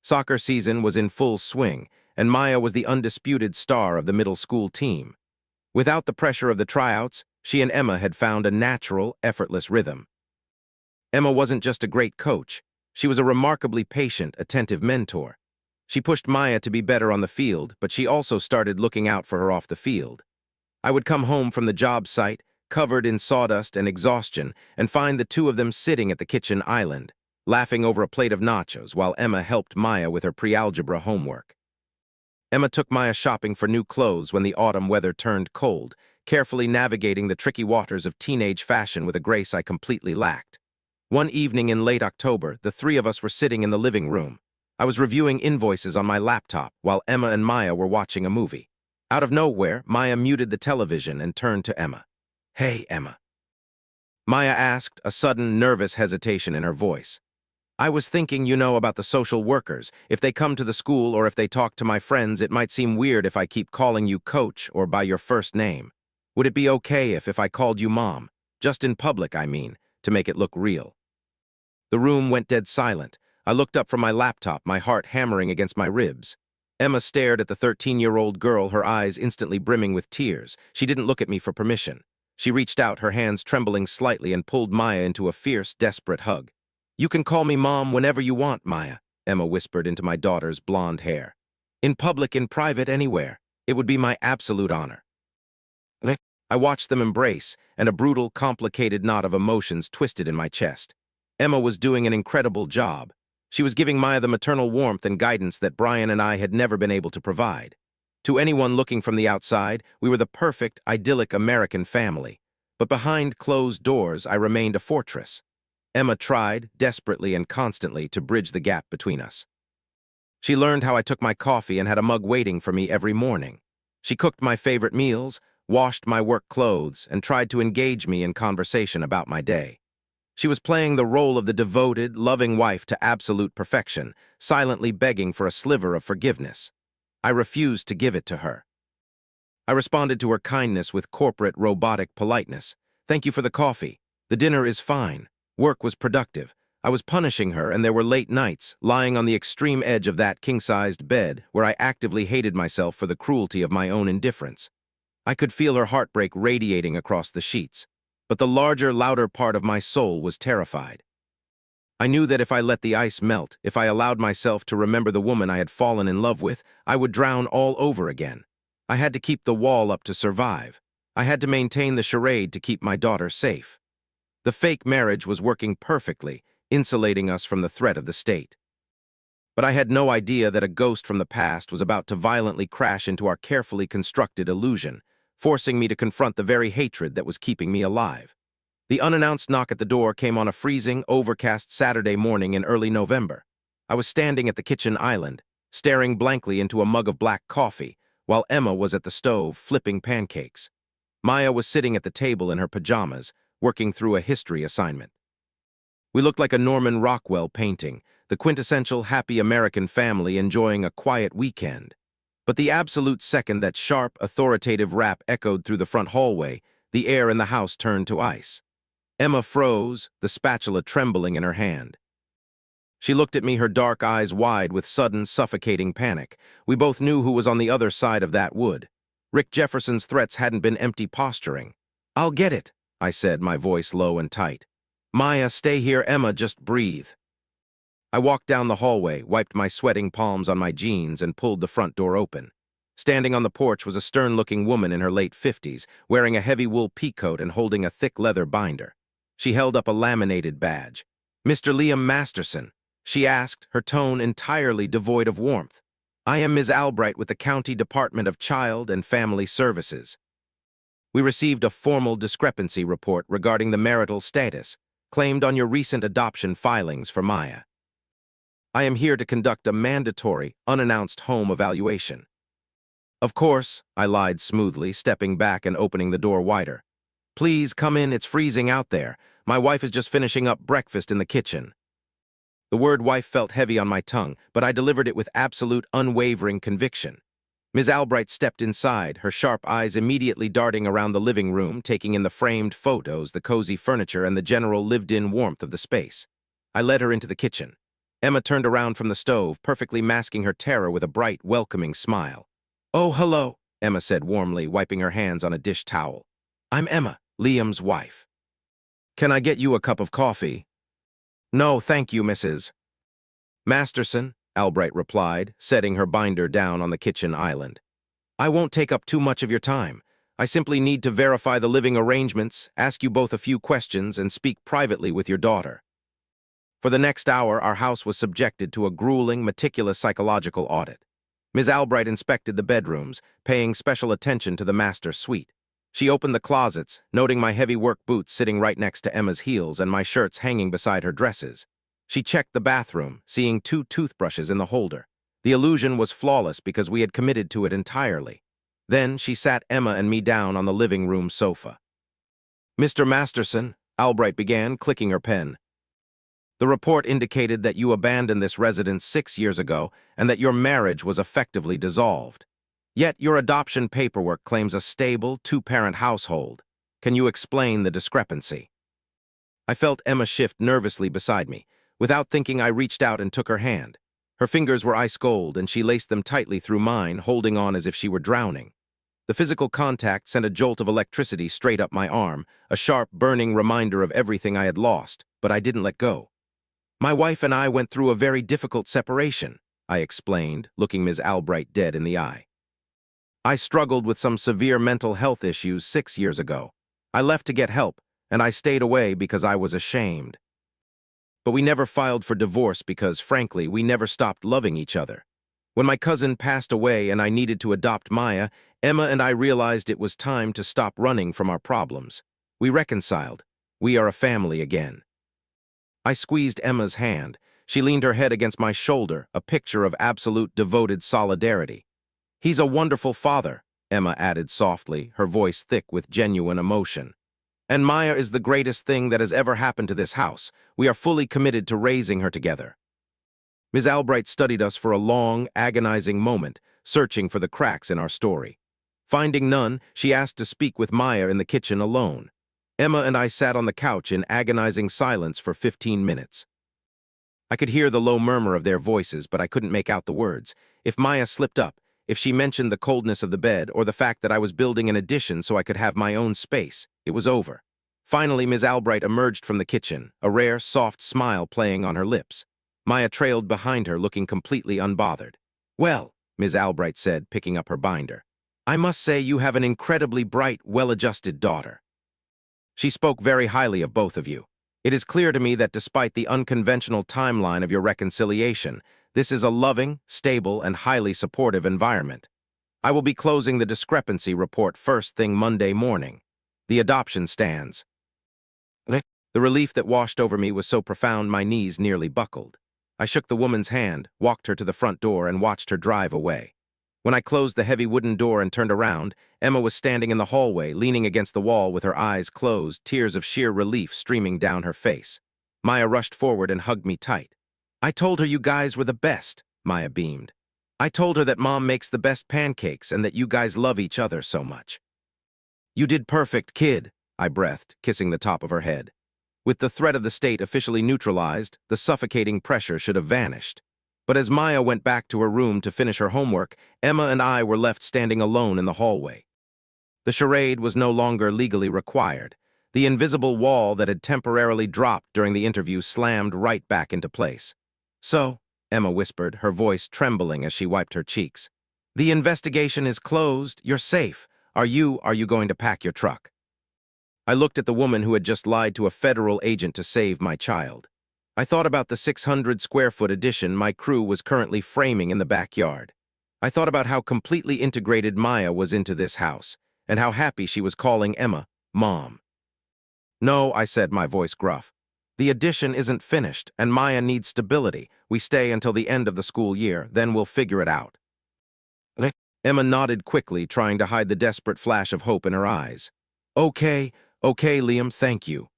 Soccer season was in full swing, and Maya was the undisputed star of the middle school team. Without the pressure of the tryouts, she and Emma had found a natural, effortless rhythm. Emma wasn't just a great coach. She was a remarkably patient, attentive mentor. She pushed Maya to be better on the field, but she also started looking out for her off the field. I would come home from the job site, covered in sawdust and exhaustion, and find the two of them sitting at the kitchen island, laughing over a plate of nachos while Emma helped Maya with her pre-algebra homework. Emma took Maya shopping for new clothes when the autumn weather turned cold, carefully navigating the tricky waters of teenage fashion with a grace I completely lacked. One evening in late October, the three of us were sitting in the living room. I was reviewing invoices on my laptop while Emma and Maya were watching a movie. Out of nowhere, Maya muted the television and turned to Emma. "Hey, Emma." Maya asked, a sudden, nervous hesitation in her voice. "I was thinking, about the social workers. If they come to the school or if they talk to my friends, it might seem weird if I keep calling you Coach or by your first name. Would it be okay if I called you Mom? Just in public, I mean, to make it look real." The room went dead silent. I looked up from my laptop, my heart hammering against my ribs. Emma stared at the 13-year-old girl, her eyes instantly brimming with tears. She didn't look at me for permission. She reached out, her hands trembling slightly, and pulled Maya into a fierce, desperate hug. "You can call me Mom whenever you want, Maya," Emma whispered into my daughter's blonde hair. "In public, in private, anywhere. It would be my absolute honor." I watched them embrace, and a brutal, complicated knot of emotions twisted in my chest. Emma was doing an incredible job. She was giving Maya the maternal warmth and guidance that Brian and I had never been able to provide. To anyone looking from the outside, we were the perfect, idyllic American family. But behind closed doors, I remained a fortress. Emma tried, desperately and constantly, to bridge the gap between us. She learned how I took my coffee and had a mug waiting for me every morning. She cooked my favorite meals, washed my work clothes, and tried to engage me in conversation about my day. She was playing the role of the devoted, loving wife to absolute perfection, silently begging for a sliver of forgiveness. I refused to give it to her. I responded to her kindness with corporate, robotic politeness. "Thank you for the coffee. The dinner is fine. Work was productive." I was punishing her, and there were late nights, lying on the extreme edge of that king-sized bed, where I actively hated myself for the cruelty of my own indifference. I could feel her heartbreak radiating across the sheets, but the larger, louder part of my soul was terrified. I knew that if I let the ice melt, if I allowed myself to remember the woman I had fallen in love with, I would drown all over again. I had to keep the wall up to survive. I had to maintain the charade to keep my daughter safe. The fake marriage was working perfectly, insulating us from the threat of the state. But I had no idea that a ghost from the past was about to violently crash into our carefully constructed illusion, forcing me to confront the very hatred that was keeping me alive. The unannounced knock at the door came on a freezing, overcast Saturday morning in early November. I was standing at the kitchen island, staring blankly into a mug of black coffee, while Emma was at the stove, flipping pancakes. Maya was sitting at the table in her pajamas, working through a history assignment. We looked like a Norman Rockwell painting, the quintessential happy American family enjoying a quiet weekend. But the absolute second that sharp, authoritative rap echoed through the front hallway, the air in the house turned to ice. Emma froze, the spatula trembling in her hand. She looked at me, her dark eyes wide with sudden, suffocating panic. We both knew who was on the other side of that wood. Rick Jefferson's threats hadn't been empty posturing. "I'll get it," I said, my voice low and tight. "Maya, stay here. Emma, just breathe." I walked down the hallway, wiped my sweating palms on my jeans, and pulled the front door open. Standing on the porch was a stern-looking woman in her late 50s, wearing a heavy wool peacoat and holding a thick leather binder. She held up a laminated badge. "Mr. Liam Masterson," she asked, her tone entirely devoid of warmth. "I am Ms. Albright with the County Department of Child and Family Services. We received a formal discrepancy report regarding the marital status claimed on your recent adoption filings for Maya. I am here to conduct a mandatory, unannounced home evaluation." "Of course," I lied smoothly, stepping back and opening the door wider. "Please come in, it's freezing out there. My wife is just finishing up breakfast in the kitchen." The word wife felt heavy on my tongue, but I delivered it with absolute, unwavering conviction. Ms. Albright stepped inside, her sharp eyes immediately darting around the living room, taking in the framed photos, the cozy furniture, and the general lived-in warmth of the space. I led her into the kitchen. Emma turned around from the stove, perfectly masking her terror with a bright, welcoming smile. "Oh, hello," Emma said warmly, wiping her hands on a dish towel. "I'm Emma, Liam's wife. Can I get you a cup of coffee?" "No, thank you, Mrs. Masterson," Albright replied, setting her binder down on the kitchen island. "I won't take up too much of your time. I simply need to verify the living arrangements, ask you both a few questions, and speak privately with your daughter." For the next hour, our house was subjected to a grueling, meticulous psychological audit. Ms. Albright inspected the bedrooms, paying special attention to the master suite. She opened the closets, noting my heavy work boots sitting right next to Emma's heels and my shirts hanging beside her dresses. She checked the bathroom, seeing 2 toothbrushes in the holder. The illusion was flawless because we had committed to it entirely. Then she sat Emma and me down on the living room sofa. "Mr. Masterson," Albright began, clicking her pen. "The report indicated that you abandoned this residence 6 years ago and that your marriage was effectively dissolved. Yet your adoption paperwork claims a stable, 2-parent household. Can you explain the discrepancy?" I felt Emma shift nervously beside me. Without thinking, I reached out and took her hand. Her fingers were ice cold, and she laced them tightly through mine, holding on as if she were drowning. The physical contact sent a jolt of electricity straight up my arm, a sharp, burning reminder of everything I had lost, but I didn't let go. "My wife and I went through a very difficult separation," I explained, looking Ms. Albright dead in the eye. "I struggled with some severe mental health issues 6 years ago. I left to get help, and I stayed away because I was ashamed." but we never filed for divorce because, frankly, we never stopped loving each other. When my cousin passed away and I needed to adopt Maya, Emma and I realized it was time to stop running from our problems. We reconciled. We are a family again. I squeezed Emma's hand. She leaned her head against my shoulder, a picture of absolute devoted solidarity. "He's a wonderful father," Emma added softly, her voice thick with genuine emotion. "And Maya is the greatest thing that has ever happened to this house. We are fully committed to raising her together." Ms. Albright studied us for a long, agonizing moment, searching for the cracks in our story. Finding none, she asked to speak with Maya in the kitchen alone. Emma and I sat on the couch in agonizing silence for 15 minutes. I could hear the low murmur of their voices, but I couldn't make out the words. If Maya slipped up, if she mentioned the coldness of the bed or the fact that I was building an addition so I could have my own space, it was over. Finally, Ms. Albright emerged from the kitchen, a rare, soft smile playing on her lips. Maya trailed behind her, looking completely unbothered. "Well," Ms. Albright said, picking up her binder, "I must say you have an incredibly bright, well-adjusted daughter. She spoke very highly of both of you. It is clear to me that despite the unconventional timeline of your reconciliation, this is a loving, stable, and highly supportive environment. I will be closing the discrepancy report first thing Monday morning. The adoption stands." The relief that washed over me was so profound my knees nearly buckled. I shook the woman's hand, walked her to the front door, and watched her drive away. When I closed the heavy wooden door and turned around, Emma was standing in the hallway, leaning against the wall with her eyes closed, tears of sheer relief streaming down her face. Maya rushed forward and hugged me tight. "I told her you guys were the best," Maya beamed. "I told her that Mom makes the best pancakes and that you guys love each other so much." "You did perfect, kid," I breathed, kissing the top of her head. With the threat of the state officially neutralized, the suffocating pressure should have vanished. But as Maya went back to her room to finish her homework, Emma and I were left standing alone in the hallway. The charade was no longer legally required. The invisible wall that had temporarily dropped during the interview slammed right back into place. "So," Emma whispered, her voice trembling as she wiped her cheeks, "the investigation is closed. You're safe. Are you going to pack your truck?" I looked at the woman who had just lied to a federal agent to save my child. I thought about the 600-square-foot addition my crew was currently framing in the backyard. I thought about how completely integrated Maya was into this house, and how happy she was calling Emma Mom. "No," I said, my voice gruff. "The addition isn't finished, and Maya needs stability. We stay until the end of the school year, then we'll figure it out." Emma nodded quickly, trying to hide the desperate flash of hope in her eyes. Okay, Liam, thank you."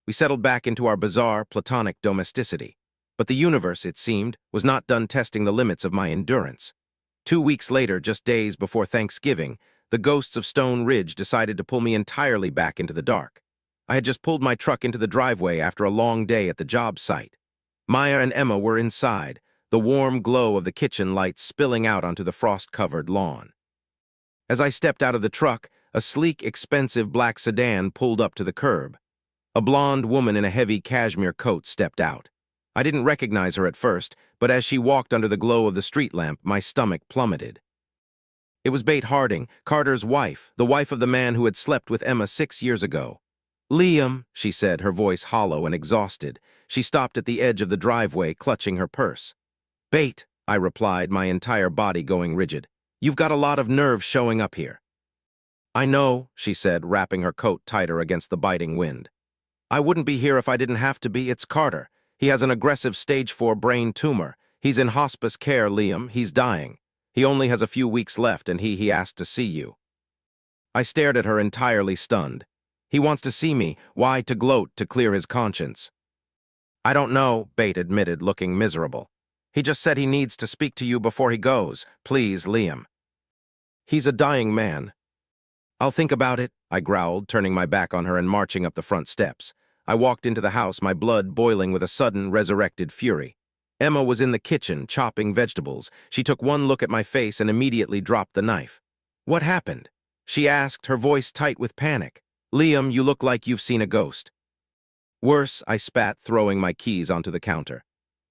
We settled back into our bizarre, platonic domesticity. But the universe, it seemed, was not done testing the limits of my endurance. 2 weeks later, just days before Thanksgiving, the ghosts of Stone Ridge decided to pull me entirely back into the dark. I had just pulled my truck into the driveway after a long day at the job site. Maya and Emma were inside, the warm glow of the kitchen lights spilling out onto the frost-covered lawn. As I stepped out of the truck, a sleek, expensive black sedan pulled up to the curb. A blonde woman in a heavy cashmere coat stepped out. I didn't recognize her at first, but as she walked under the glow of the street lamp, my stomach plummeted. It was Bate Harding, Carter's wife, the wife of the man who had slept with Emma 6 years ago. "Liam," she said, her voice hollow and exhausted. She stopped at the edge of the driveway, clutching her purse. "Bate," I replied, my entire body going rigid. "You've got a lot of nerve showing up here." "I know," she said, wrapping her coat tighter against the biting wind. "I wouldn't be here if I didn't have to be. It's Carter. He has an aggressive stage 4 brain tumor. He's in hospice care, Liam. He's dying. He only has a few weeks left, and he asked to see you." I stared at her, entirely stunned. "He wants to see me. Why? To gloat, to clear his conscience." "I don't know," Bate admitted, looking miserable. "He just said he needs to speak to you before he goes. Please, Liam. He's a dying man." "I'll think about it," I growled, turning my back on her and marching up the front steps. I walked into the house, my blood boiling with a sudden, resurrected fury. Emma was in the kitchen, chopping vegetables. She took one look at my face and immediately dropped the knife. "What happened?" she asked, her voice tight with panic. "Liam, you look like you've seen a ghost." "Worse," I spat, throwing my keys onto the counter.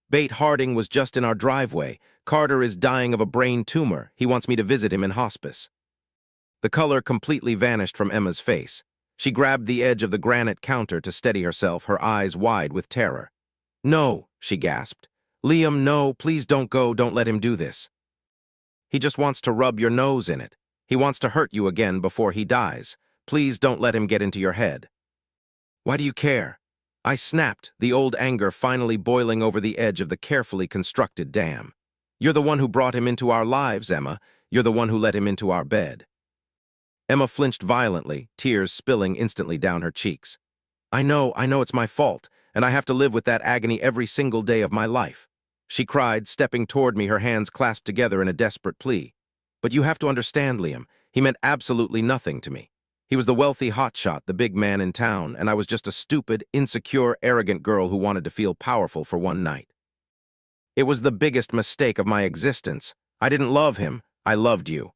"Bate Harding was just in our driveway. Carter is dying of a brain tumor. He wants me to visit him in hospice." The color completely vanished from Emma's face. She grabbed the edge of the granite counter to steady herself, her eyes wide with terror. No, she gasped. Liam, no, please don't go, don't let him do this. He just wants to rub your nose in it. He wants to hurt you again before he dies. Please don't let him get into your head. Why do you care? I snapped, the old anger finally boiling over the edge of the carefully constructed dam. You're the one who brought him into our lives, Emma. You're the one who let him into our bed. Emma flinched violently, tears spilling instantly down her cheeks. I know it's my fault, and I have to live with that agony every single day of my life. She cried, stepping toward me, her hands clasped together in a desperate plea. But you have to understand, Liam, he meant absolutely nothing to me. He was the wealthy hotshot, the big man in town, and I was just a stupid, insecure, arrogant girl who wanted to feel powerful for one night. It was the biggest mistake of my existence. I didn't love him, I loved you.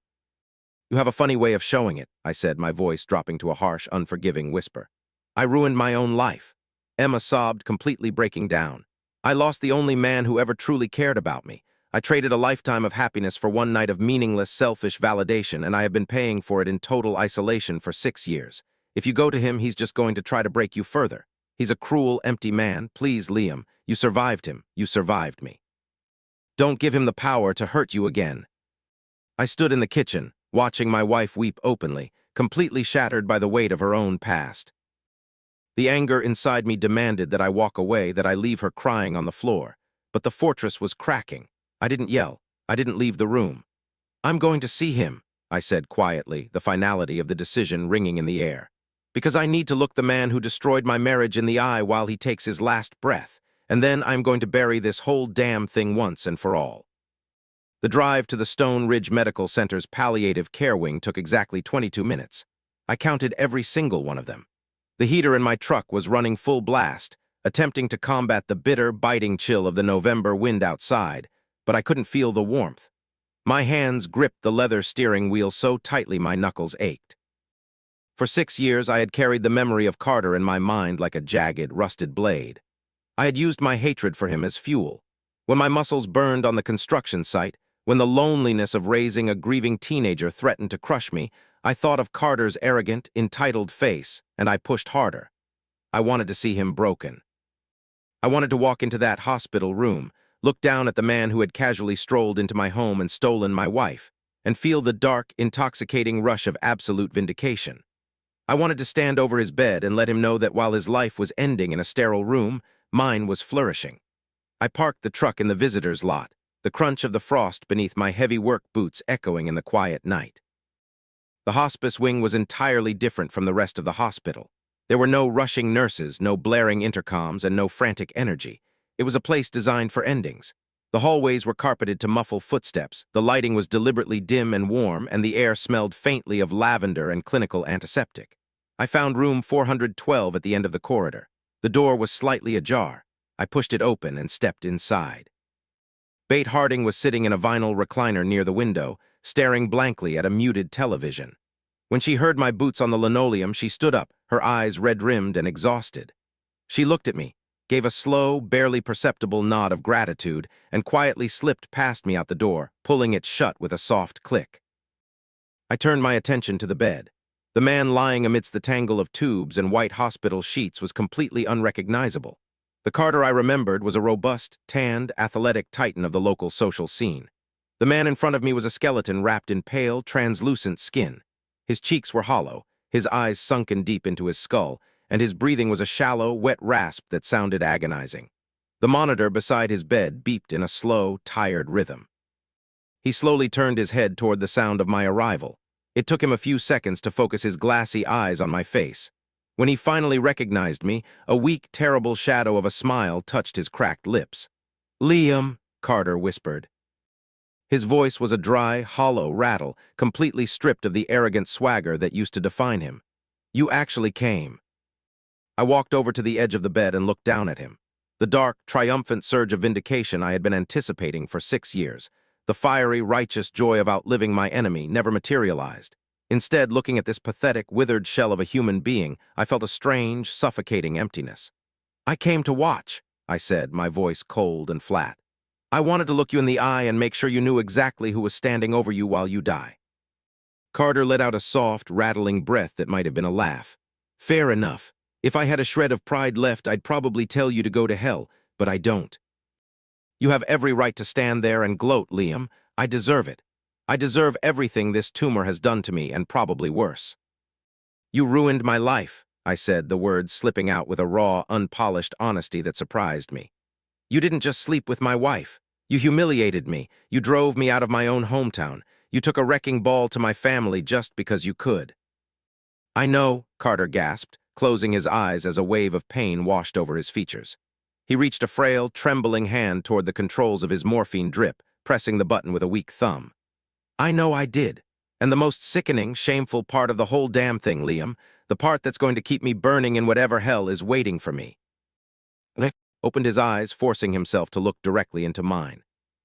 You have a funny way of showing it, I said, my voice dropping to a harsh, unforgiving whisper. I ruined my own life. Emma sobbed, completely breaking down. I lost the only man who ever truly cared about me. I traded a lifetime of happiness for one night of meaningless, selfish validation, and I have been paying for it in total isolation for 6 years. If you go to him, he's just going to try to break you further. He's a cruel, empty man. Please, Liam, you survived him. You survived me. Don't give him the power to hurt you again. I stood in the kitchen, watching my wife weep openly, completely shattered by the weight of her own past. The anger inside me demanded that I walk away, that I leave her crying on the floor. But the fortress was cracking. I didn't yell. I didn't leave the room. I'm going to see him, I said quietly, the finality of the decision ringing in the air. Because I need to look the man who destroyed my marriage in the eye while he takes his last breath, and then I'm going to bury this whole damn thing once and for all. The drive to the Stone Ridge Medical Center's palliative care wing took exactly 22 minutes. I counted every single one of them. The heater in my truck was running full blast, attempting to combat the bitter, biting chill of the November wind outside, but I couldn't feel the warmth. My hands gripped the leather steering wheel so tightly my knuckles ached. For 6 years, I had carried the memory of Carter in my mind like a jagged, rusted blade. I had used my hatred for him as fuel. When my muscles burned on the construction site, when the loneliness of raising a grieving teenager threatened to crush me, I thought of Carter's arrogant, entitled face, and I pushed harder. I wanted to see him broken. I wanted to walk into that hospital room, look down at the man who had casually strolled into my home and stolen my wife, and feel the dark, intoxicating rush of absolute vindication. I wanted to stand over his bed and let him know that while his life was ending in a sterile room, mine was flourishing. I parked the truck in the visitor's lot, the crunch of the frost beneath my heavy work boots echoing in the quiet night. The hospice wing was entirely different from the rest of the hospital. There were no rushing nurses, no blaring intercoms, and no frantic energy. It was a place designed for endings. The hallways were carpeted to muffle footsteps, the lighting was deliberately dim and warm, and the air smelled faintly of lavender and clinical antiseptic. I found room 412 at the end of the corridor. The door was slightly ajar. I pushed it open and stepped inside. Bate Harding was sitting in a vinyl recliner near the window, staring blankly at a muted television. When she heard my boots on the linoleum, she stood up, her eyes red-rimmed and exhausted. She looked at me, gave a slow, barely perceptible nod of gratitude, and quietly slipped past me out the door, pulling it shut with a soft click. I turned my attention to the bed. The man lying amidst the tangle of tubes and white hospital sheets was completely unrecognizable. The Carter I remembered was a robust, tanned, athletic titan of the local social scene. The man in front of me was a skeleton wrapped in pale, translucent skin. His cheeks were hollow, his eyes sunken deep into his skull, and his breathing was a shallow, wet rasp that sounded agonizing. The monitor beside his bed beeped in a slow, tired rhythm. He slowly turned his head toward the sound of my arrival. It took him a few seconds to focus his glassy eyes on my face. When he finally recognized me, a weak, terrible shadow of a smile touched his cracked lips. "Liam," Carter whispered. His voice was a dry, hollow rattle, completely stripped of the arrogant swagger that used to define him. "You actually came." I walked over to the edge of the bed and looked down at him. The dark, triumphant surge of vindication I had been anticipating for 6 years, the fiery, righteous joy of outliving my enemy, never materialized. Instead, looking at this pathetic, withered shell of a human being, I felt a strange, suffocating emptiness. "I came to watch," I said, my voice cold and flat. "I wanted to look you in the eye and make sure you knew exactly who was standing over you while you die." Carter let out a soft, rattling breath that might have been a laugh. "Fair enough. If I had a shred of pride left, I'd probably tell you to go to hell, but I don't. You have every right to stand there and gloat, Liam. I deserve it. I deserve everything this tumor has done to me, and probably worse. You ruined my life, I said, the words slipping out with a raw, unpolished honesty that surprised me. You didn't just sleep with my wife. You humiliated me. You drove me out of my own hometown. You took a wrecking ball to my family just because you could. I know, Carter gasped, closing his eyes as a wave of pain washed over his features. He reached a frail, trembling hand toward the controls of his morphine drip, pressing the button with a weak thumb. I know I did. And the most sickening, shameful part of the whole damn thing, Liam, the part that's going to keep me burning in whatever hell is waiting for me. Nick opened his eyes, forcing himself to look directly into mine.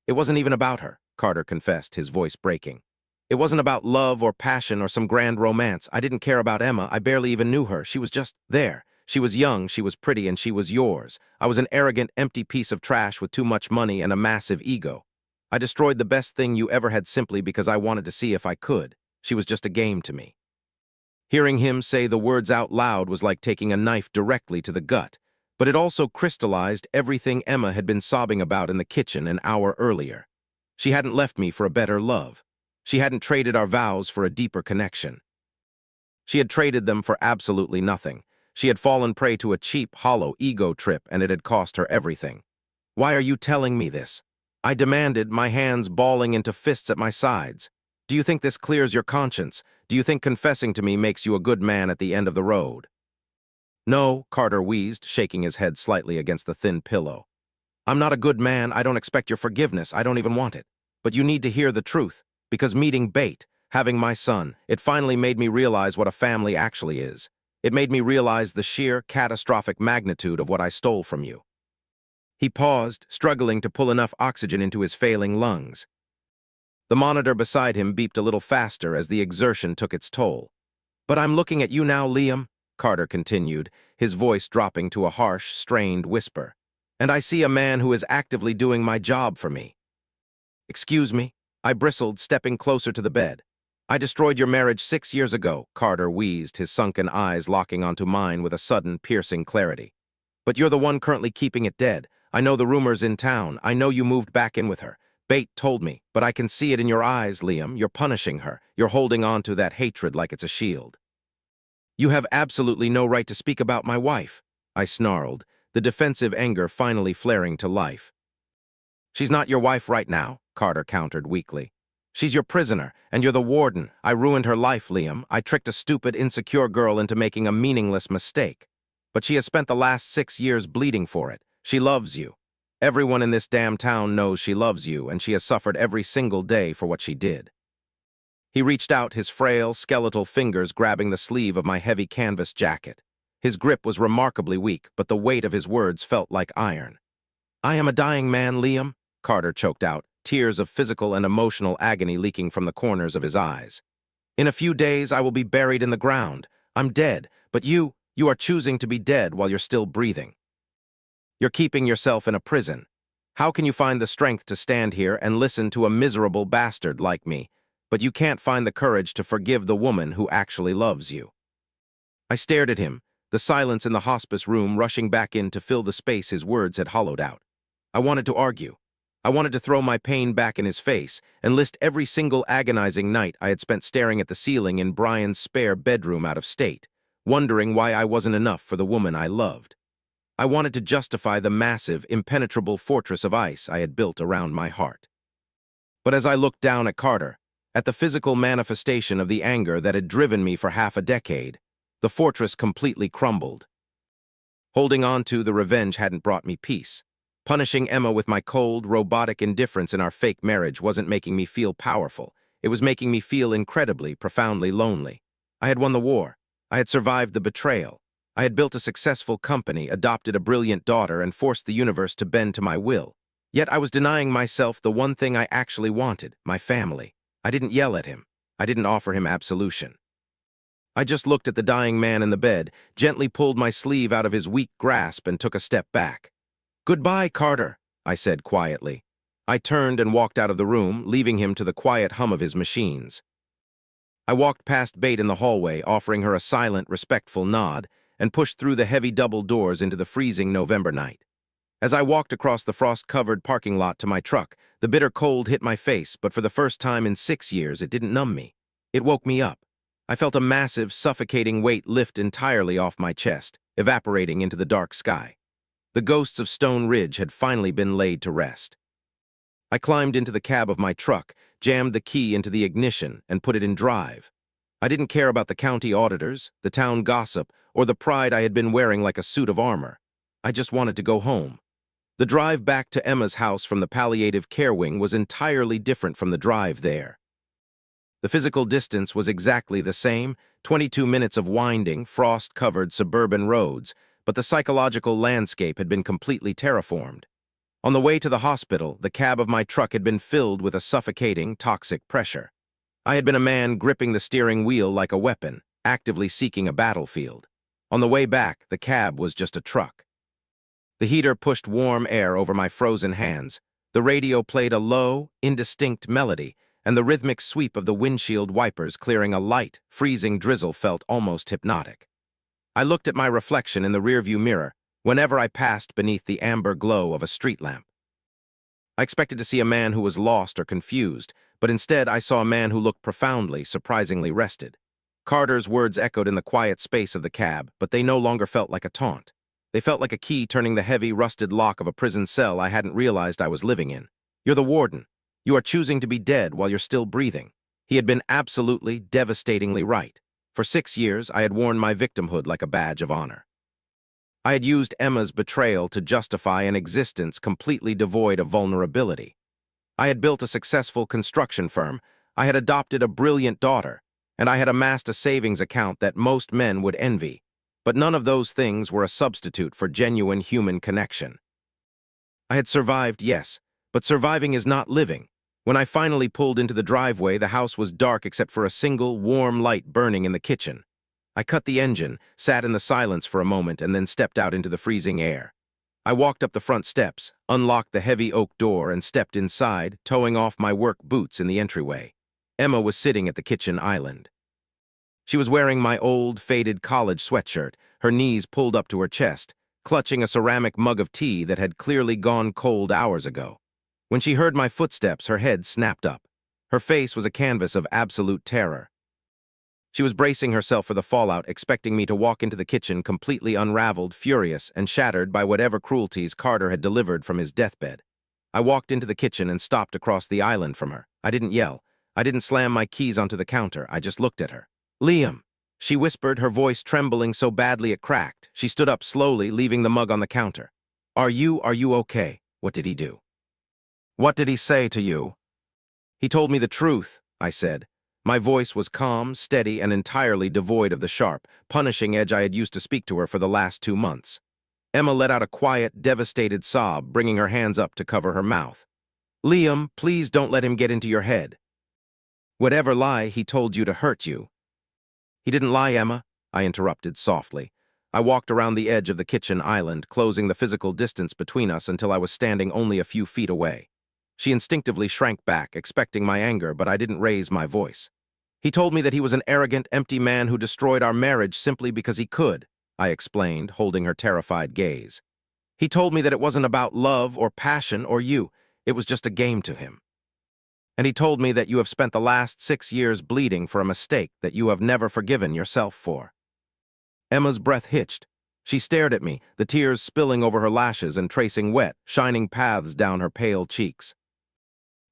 It wasn't even about her, Carter confessed, his voice breaking. It wasn't about love or passion or some grand romance. I didn't care about Emma. I barely even knew her. She was just there. She was young, she was pretty, and she was yours. I was an arrogant, empty piece of trash with too much money and a massive ego. I destroyed the best thing you ever had simply because I wanted to see if I could. She was just a game to me. Hearing him say the words out loud was like taking a knife directly to the gut, but it also crystallized everything Emma had been sobbing about in the kitchen an hour earlier. She hadn't left me for a better love. She hadn't traded our vows for a deeper connection. She had traded them for absolutely nothing. She had fallen prey to a cheap, hollow ego trip, and it had cost her everything. Why are you telling me this? I demanded, my hands balling into fists at my sides. Do you think this clears your conscience? Do you think confessing to me makes you a good man at the end of the road? No, Carter wheezed, shaking his head slightly against the thin pillow. I'm not a good man. I don't expect your forgiveness. I don't even want it. But you need to hear the truth. Because meeting Bate, having my son, it finally made me realize what a family actually is. It made me realize the sheer, catastrophic magnitude of what I stole from you. He paused, struggling to pull enough oxygen into his failing lungs. The monitor beside him beeped a little faster as the exertion took its toll. But I'm looking at you now, Liam, Carter continued, his voice dropping to a harsh, strained whisper. And I see a man who is actively doing my job for me. Excuse me? I bristled, stepping closer to the bed. I destroyed your marriage 6 years ago, Carter wheezed, his sunken eyes locking onto mine with a sudden, piercing clarity. But you're the one currently keeping it dead. I know the rumors in town. I know you moved back in with her. Bate told me, but I can see it in your eyes, Liam. You're punishing her. You're holding on to that hatred like it's a shield. You have absolutely no right to speak about my wife, I snarled, the defensive anger finally flaring to life. She's not your wife right now, Carter countered weakly. She's your prisoner, and you're the warden. I ruined her life, Liam. I tricked a stupid, insecure girl into making a meaningless mistake. But she has spent the last 6 years bleeding for it. She loves you. Everyone in this damn town knows she loves you, and she has suffered every single day for what she did. He reached out, his frail, skeletal fingers grabbing the sleeve of my heavy canvas jacket. His grip was remarkably weak, but the weight of his words felt like iron. I am a dying man, Liam, Carter choked out, tears of physical and emotional agony leaking from the corners of his eyes. In a few days, I will be buried in the ground. I'm dead, but you are choosing to be dead while you're still breathing. You're keeping yourself in a prison. How can you find the strength to stand here and listen to a miserable bastard like me, but you can't find the courage to forgive the woman who actually loves you? I stared at him, the silence in the hospice room rushing back in to fill the space his words had hollowed out. I wanted to argue. I wanted to throw my pain back in his face and list every single agonizing night I had spent staring at the ceiling in Brian's spare bedroom out of state, wondering why I wasn't enough for the woman I loved. I wanted to justify the massive, impenetrable fortress of ice I had built around my heart. But as I looked down at Carter, at the physical manifestation of the anger that had driven me for half a decade, the fortress completely crumbled. Holding on to the revenge hadn't brought me peace. Punishing Emma with my cold, robotic indifference in our fake marriage wasn't making me feel powerful. It was making me feel incredibly, profoundly lonely. I had won the war. I had survived the betrayal. I had built a successful company, adopted a brilliant daughter, and forced the universe to bend to my will. Yet I was denying myself the one thing I actually wanted, my family. I didn't yell at him. I didn't offer him absolution. I just looked at the dying man in the bed, gently pulled my sleeve out of his weak grasp, and took a step back. Goodbye, Carter, I said quietly. I turned and walked out of the room, leaving him to the quiet hum of his machines. I walked past Bate in the hallway, offering her a silent, respectful nod, and pushed through the heavy double doors into the freezing November night. As I walked across the frost-covered parking lot to my truck, the bitter cold hit my face, but for the first time in 6 years, it didn't numb me. It woke me up. I felt a massive, suffocating weight lift entirely off my chest, evaporating into the dark sky. The ghosts of Stone Ridge had finally been laid to rest. I climbed into the cab of my truck, jammed the key into the ignition, and put it in drive. I didn't care about the county auditors, the town gossip, or the pride I had been wearing like a suit of armor. I just wanted to go home. The drive back to Emma's house from the palliative care wing was entirely different from the drive there. The physical distance was exactly the same, 22 minutes of winding, frost-covered suburban roads, but the psychological landscape had been completely terraformed. On the way to the hospital, the cab of my truck had been filled with a suffocating, toxic pressure. I had been a man gripping the steering wheel like a weapon, actively seeking a battlefield. On the way back, the cab was just a truck. The heater pushed warm air over my frozen hands. The radio played a low, indistinct melody, and the rhythmic sweep of the windshield wipers clearing a light, freezing drizzle felt almost hypnotic. I looked at my reflection in the rearview mirror whenever I passed beneath the amber glow of a street lamp. I expected to see a man who was lost or confused, but instead I saw a man who looked profoundly, surprisingly rested. Carter's words echoed in the quiet space of the cab, but they no longer felt like a taunt. They felt like a key turning the heavy, rusted lock of a prison cell I hadn't realized I was living in. "You're the warden. You are choosing to be dead while you're still breathing." He had been absolutely, devastatingly right. For 6 years, I had worn my victimhood like a badge of honor. I had used Emma's betrayal to justify an existence completely devoid of vulnerability. I had built a successful construction firm, I had adopted a brilliant daughter, and I had amassed a savings account that most men would envy. But none of those things were a substitute for genuine human connection. I had survived, yes, but surviving is not living. When I finally pulled into the driveway, the house was dark except for a single, warm light burning in the kitchen. I cut the engine, sat in the silence for a moment, and then stepped out into the freezing air. I walked up the front steps, unlocked the heavy oak door, and stepped inside, towing off my work boots in the entryway. Emma was sitting at the kitchen island. She was wearing my old, faded college sweatshirt, her knees pulled up to her chest, clutching a ceramic mug of tea that had clearly gone cold hours ago. When she heard my footsteps, her head snapped up. Her face was a canvas of absolute terror. She was bracing herself for the fallout, expecting me to walk into the kitchen completely unraveled, furious, and shattered by whatever cruelties Carter had delivered from his deathbed. I walked into the kitchen and stopped across the island from her. I didn't yell. I didn't slam my keys onto the counter. I just looked at her. "Liam," she whispered, her voice trembling so badly it cracked. She stood up slowly, leaving the mug on the counter. Are you okay?" "What did he do?" "What did he say to you?" "He told me the truth," I said. My voice was calm, steady, and entirely devoid of the sharp, punishing edge I had used to speak to her for the last 2 months. Emma let out a quiet, devastated sob, bringing her hands up to cover her mouth. "Liam, please don't let him get into your head. Whatever lie he told you to hurt you." "He didn't lie, Emma," I interrupted softly. I walked around the edge of the kitchen island, closing the physical distance between us until I was standing only a few feet away. She instinctively shrank back, expecting my anger, but I didn't raise my voice. "He told me that he was an arrogant, empty man who destroyed our marriage simply because he could," I explained, holding her terrified gaze. "He told me that it wasn't about love or passion or you. It was just a game to him. And he told me that you have spent the last 6 years bleeding for a mistake that you have never forgiven yourself for." Emma's breath hitched. She stared at me, the tears spilling over her lashes and tracing wet, shining paths down her pale cheeks.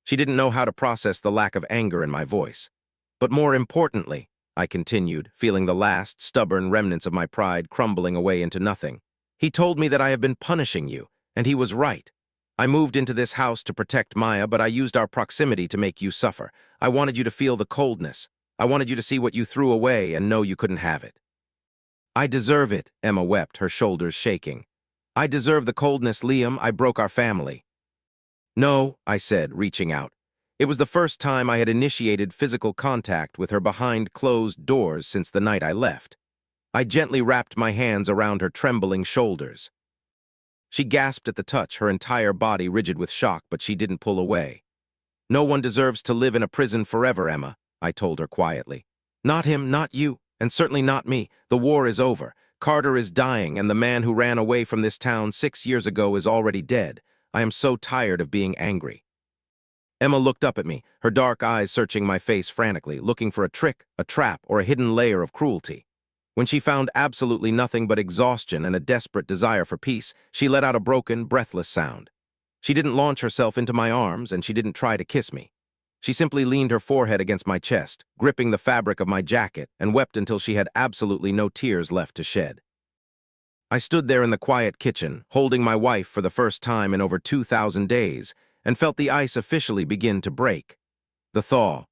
She didn't know how to process the lack of anger in my voice. "But more importantly," I continued, feeling the last, stubborn remnants of my pride crumbling away into nothing, "he told me that I have been punishing you, and he was right. I moved into this house to protect Maya, but I used our proximity to make you suffer. I wanted you to feel the coldness. I wanted you to see what you threw away and know you couldn't have it." "I deserve it," Emma wept, her shoulders shaking. "I deserve the coldness, Liam. I broke our family." "No," I said, reaching out. It was the first time I had initiated physical contact with her behind closed doors since the night I left. I gently wrapped my hands around her trembling shoulders. She gasped at the touch, her entire body rigid with shock, but she didn't pull away. "No one deserves to live in a prison forever, Emma," I told her quietly. "Not him, not you, and certainly not me. The war is over. Carter is dying, and the man who ran away from this town 6 years ago is already dead. I am so tired of being angry." Emma looked up at me, her dark eyes searching my face frantically, looking for a trick, a trap, or a hidden layer of cruelty. When she found absolutely nothing but exhaustion and a desperate desire for peace, she let out a broken, breathless sound. She didn't launch herself into my arms, and she didn't try to kiss me. She simply leaned her forehead against my chest, gripping the fabric of my jacket, and wept until she had absolutely no tears left to shed. I stood there in the quiet kitchen, holding my wife for the first time in over 2,000 days, and felt the ice officially begin to break. The thaw.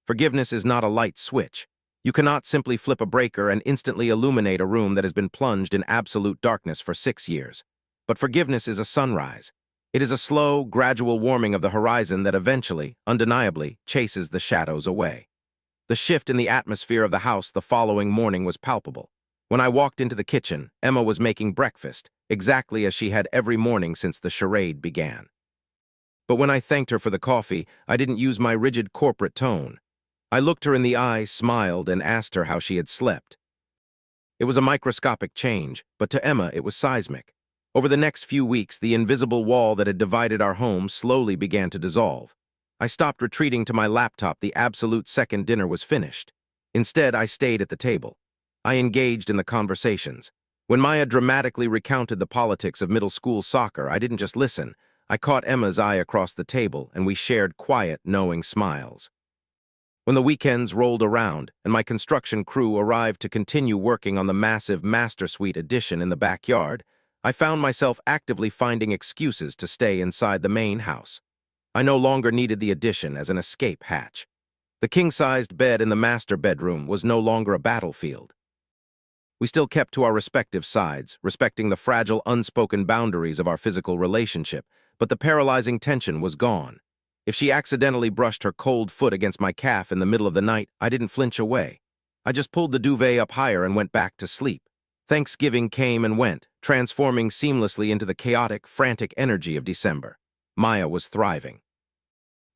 Forgiveness is not a light switch. You cannot simply flip a breaker and instantly illuminate a room that has been plunged in absolute darkness for 6 years. But forgiveness is a sunrise. It is a slow, gradual warming of the horizon that eventually, undeniably, chases the shadows away. The shift in the atmosphere of the house the following morning was palpable. When I walked into the kitchen, Emma was making breakfast, exactly as she had every morning since the charade began. But when I thanked her for the coffee, I didn't use my rigid corporate tone. I looked her in the eye, smiled, and asked her how she had slept. It was a microscopic change, but to Emma it was seismic. Over the next few weeks, the invisible wall that had divided our home slowly began to dissolve. I stopped retreating to my laptop the absolute second dinner was finished. Instead, I stayed at the table. I engaged in the conversations. When Maya dramatically recounted the politics of middle school soccer, I didn't just listen. I caught Emma's eye across the table, and we shared quiet, knowing smiles. When the weekends rolled around, and my construction crew arrived to continue working on the massive Master Suite addition in the backyard, I found myself actively finding excuses to stay inside the main house. I no longer needed the addition as an escape hatch. The king-sized bed in the master bedroom was no longer a battlefield. We still kept to our respective sides, respecting the fragile, unspoken boundaries of our physical relationship, but the paralyzing tension was gone. If she accidentally brushed her cold foot against my calf in the middle of the night, I didn't flinch away. I just pulled the duvet up higher and went back to sleep. Thanksgiving came and went, transforming seamlessly into the chaotic, frantic energy of December. Maya was thriving.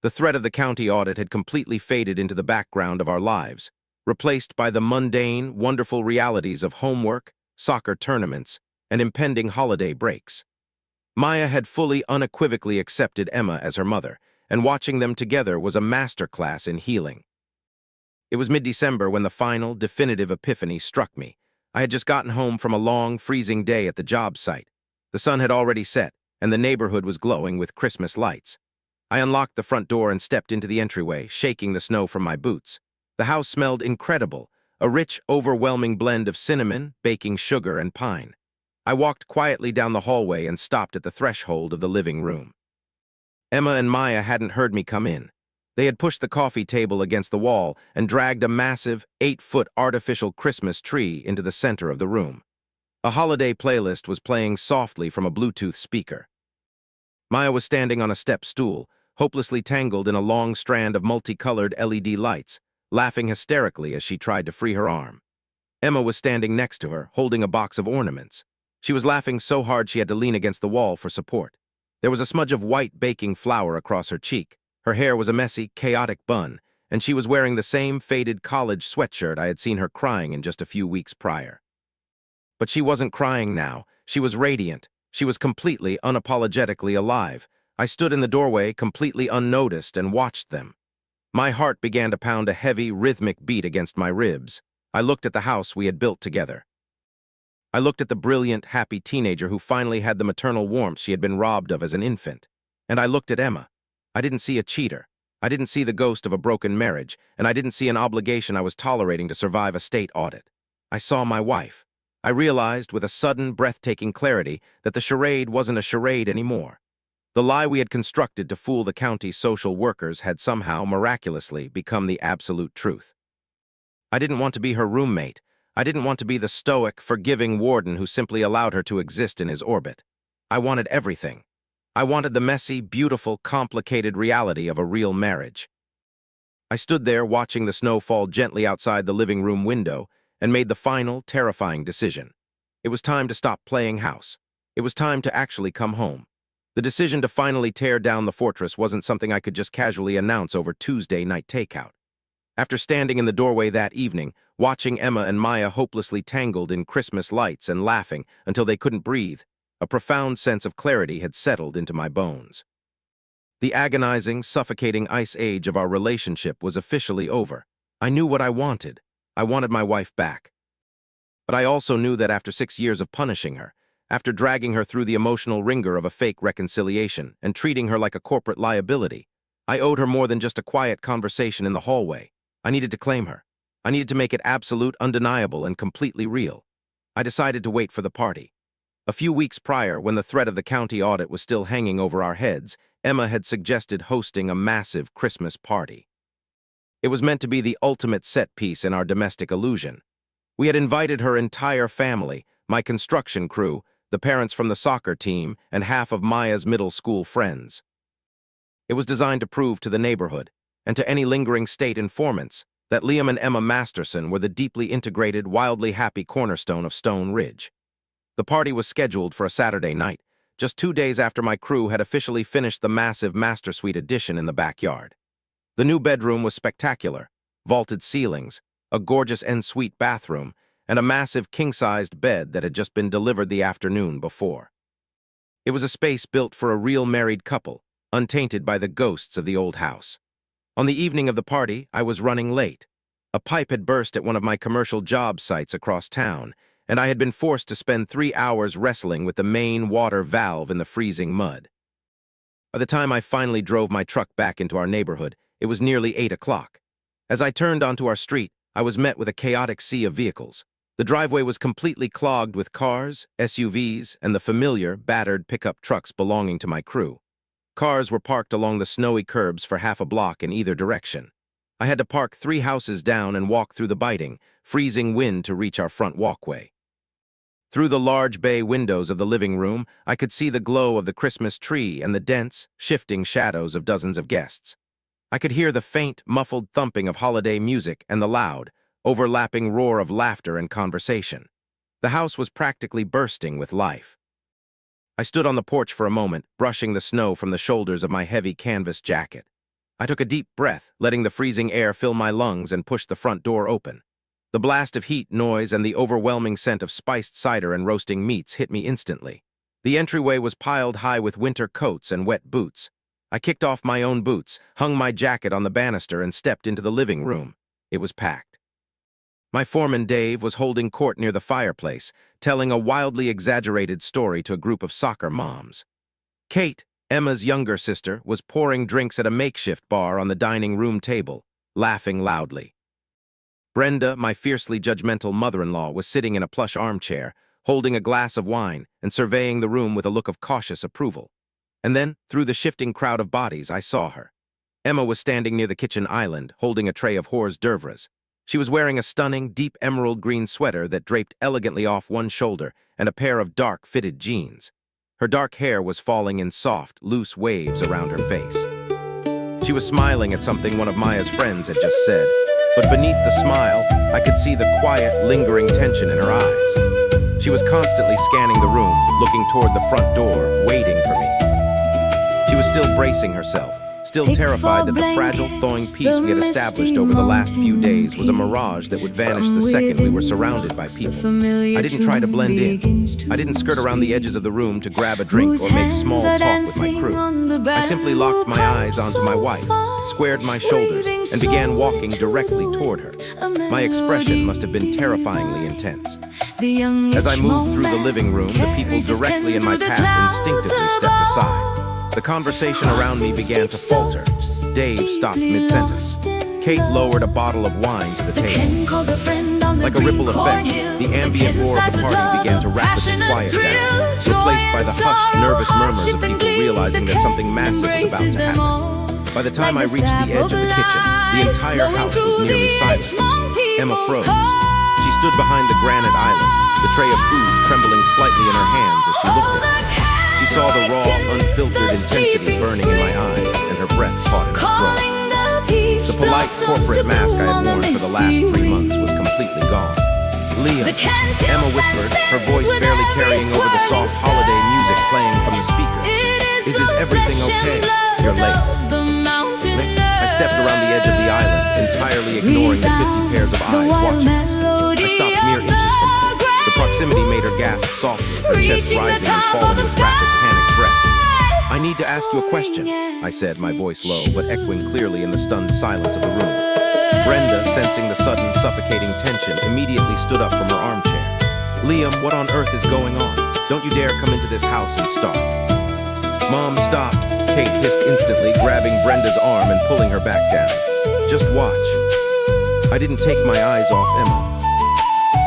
The threat of the county audit had completely faded into the background of our lives, replaced by the mundane, wonderful realities of homework, soccer tournaments, and impending holiday breaks. Maya had fully, unequivocally accepted Emma as her mother, and watching them together was a masterclass in healing. It was mid-December when the final, definitive epiphany struck me. I had just gotten home from a long, freezing day at the job site. The sun had already set, and the neighborhood was glowing with Christmas lights. I unlocked the front door and stepped into the entryway, shaking the snow from my boots. The house smelled incredible, a rich, overwhelming blend of cinnamon, baking sugar, and pine. I walked quietly down the hallway and stopped at the threshold of the living room. Emma and Maya hadn't heard me come in. They had pushed the coffee table against the wall and dragged a massive, 8-foot artificial Christmas tree into the center of the room. A holiday playlist was playing softly from a Bluetooth speaker. Maya was standing on a step stool, hopelessly tangled in a long strand of multicolored LED lights, laughing hysterically as she tried to free her arm. Emma was standing next to her, holding a box of ornaments. She was laughing so hard she had to lean against the wall for support. There was a smudge of white baking flour across her cheek. Her hair was a messy, chaotic bun, and she was wearing the same faded college sweatshirt I had seen her crying in just a few weeks prior. But she wasn't crying now. She was radiant. She was completely, unapologetically alive. I stood in the doorway, completely unnoticed, and watched them. My heart began to pound a heavy, rhythmic beat against my ribs. I looked at the house we had built together. I looked at the brilliant, happy teenager who finally had the maternal warmth she had been robbed of as an infant. And I looked at Emma. I didn't see a cheater. I didn't see the ghost of a broken marriage, and I didn't see an obligation I was tolerating to survive a state audit. I saw my wife. I realized with a sudden, breathtaking clarity that the charade wasn't a charade anymore. The lie we had constructed to fool the county's social workers had somehow, miraculously, become the absolute truth. I didn't want to be her roommate. I didn't want to be the stoic, forgiving warden who simply allowed her to exist in his orbit. I wanted everything. I wanted the messy, beautiful, complicated reality of a real marriage. I stood there watching the snow fall gently outside the living room window and made the final, terrifying decision. It was time to stop playing house. It was time to actually come home. The decision to finally tear down the fortress wasn't something I could just casually announce over Tuesday night takeout. After standing in the doorway that evening, watching Emma and Maya hopelessly tangled in Christmas lights and laughing until they couldn't breathe, a profound sense of clarity had settled into my bones. The agonizing, suffocating ice age of our relationship was officially over. I knew what I wanted. I wanted my wife back. But I also knew that after 6 years of punishing her, after dragging her through the emotional wringer of a fake reconciliation and treating her like a corporate liability, I owed her more than just a quiet conversation in the hallway. I needed to claim her. I needed to make it absolute, undeniable, and completely real. I decided to wait for the party. A few weeks prior, when the threat of the county audit was still hanging over our heads, Emma had suggested hosting a massive Christmas party. It was meant to be the ultimate set piece in our domestic illusion. We had invited her entire family, my construction crew, the parents from the soccer team, and half of Maya's middle school friends. It was designed to prove to the neighborhood, and to any lingering state informants, that Liam and Emma Masterson were the deeply integrated, wildly happy cornerstone of Stone Ridge. The party was scheduled for a Saturday night, just 2 days after my crew had officially finished the massive Master Suite addition in the backyard. The new bedroom was spectacular: vaulted ceilings, a gorgeous en-suite bathroom, and a massive king-sized bed that had just been delivered the afternoon before. It was a space built for a real married couple, untainted by the ghosts of the old house. On the evening of the party, I was running late. A pipe had burst at one of my commercial job sites across town, and I had been forced to spend 3 hours wrestling with the main water valve in the freezing mud. By the time I finally drove my truck back into our neighborhood, it was nearly 8 o'clock. As I turned onto our street, I was met with a chaotic sea of vehicles. The driveway was completely clogged with cars, SUVs, and the familiar, battered pickup trucks belonging to my crew. Cars were parked along the snowy curbs for half a block in either direction. I had to park 3 houses down and walk through the biting, freezing wind to reach our front walkway. Through the large bay windows of the living room, I could see the glow of the Christmas tree and the dense, shifting shadows of dozens of guests. I could hear the faint, muffled thumping of holiday music and the loud, overlapping roar of laughter and conversation. The house was practically bursting with life. I stood on the porch for a moment, brushing the snow from the shoulders of my heavy canvas jacket. I took a deep breath, letting the freezing air fill my lungs, and pushed the front door open. The blast of heat, noise, and the overwhelming scent of spiced cider and roasting meats hit me instantly. The entryway was piled high with winter coats and wet boots. I kicked off my own boots, hung my jacket on the banister, and stepped into the living room. It was packed. My foreman, Dave, was holding court near the fireplace, telling a wildly exaggerated story to a group of soccer moms. Kate, Emma's younger sister, was pouring drinks at a makeshift bar on the dining room table, laughing loudly. Brenda, my fiercely judgmental mother-in-law, was sitting in a plush armchair, holding a glass of wine and surveying the room with a look of cautious approval. And then, through the shifting crowd of bodies, I saw her. Emma was standing near the kitchen island, holding a tray of hors d'oeuvres. She was wearing a stunning, deep emerald green sweater that draped elegantly off one shoulder and a pair of dark, fitted jeans. Her dark hair was falling in soft, loose waves around her face. She was smiling at something one of Maya's friends had just said, but beneath the smile, I could see the quiet, lingering tension in her eyes. She was constantly scanning the room, looking toward the front door, waiting for me. She was still bracing herself, still terrified that the fragile, thawing peace we had established over the last few days was a mirage that would vanish the second we were surrounded by people. I didn't try to blend in. I didn't skirt around the edges of the room to grab a drink or make small talk with my crew. I simply locked my eyes onto my wife, squared my shoulders, and began walking directly toward her. My expression must have been terrifyingly intense. As I moved through the living room, the people directly in my path instinctively stepped aside. The conversation around me began to falter. Dave stopped mid-sentence. Kate lowered a bottle of wine to the table. Like a ripple effect, the ambient roar of the party began to rapidly quiet down, replaced by the hushed, nervous murmurs of people realizing that something massive was about to happen. By the time I reached the edge of the kitchen, the entire house was nearly silent. Emma froze. She stood behind the granite island, the tray of food trembling slightly in her hands as she looked at me. She saw the raw, unfiltered intensity burning in my eyes, and her breath caught in her throat. The polite corporate mask I had worn for the last 3 months was completely gone. Liam, Emma whispered, her voice barely carrying over the soft holiday music playing from the speakers. Is everything okay? You're late. I stepped around the edge of the island, entirely ignoring the 50 pairs of eyes watching us. I stopped mere inches from her. The proximity made her gasp softly, her chest rising and falling with rapid, panicked breaths. "I need to ask you a question," I said, my voice low, but echoing clearly in the stunned silence of the room. Brenda, sensing the sudden, suffocating tension, immediately stood up from her armchair. "Liam, what on earth is going on? Don't you dare come into this house and start." "Mom, stop," Kate hissed instantly, grabbing Brenda's arm and pulling her back down. "Just watch." I didn't take my eyes off Emma.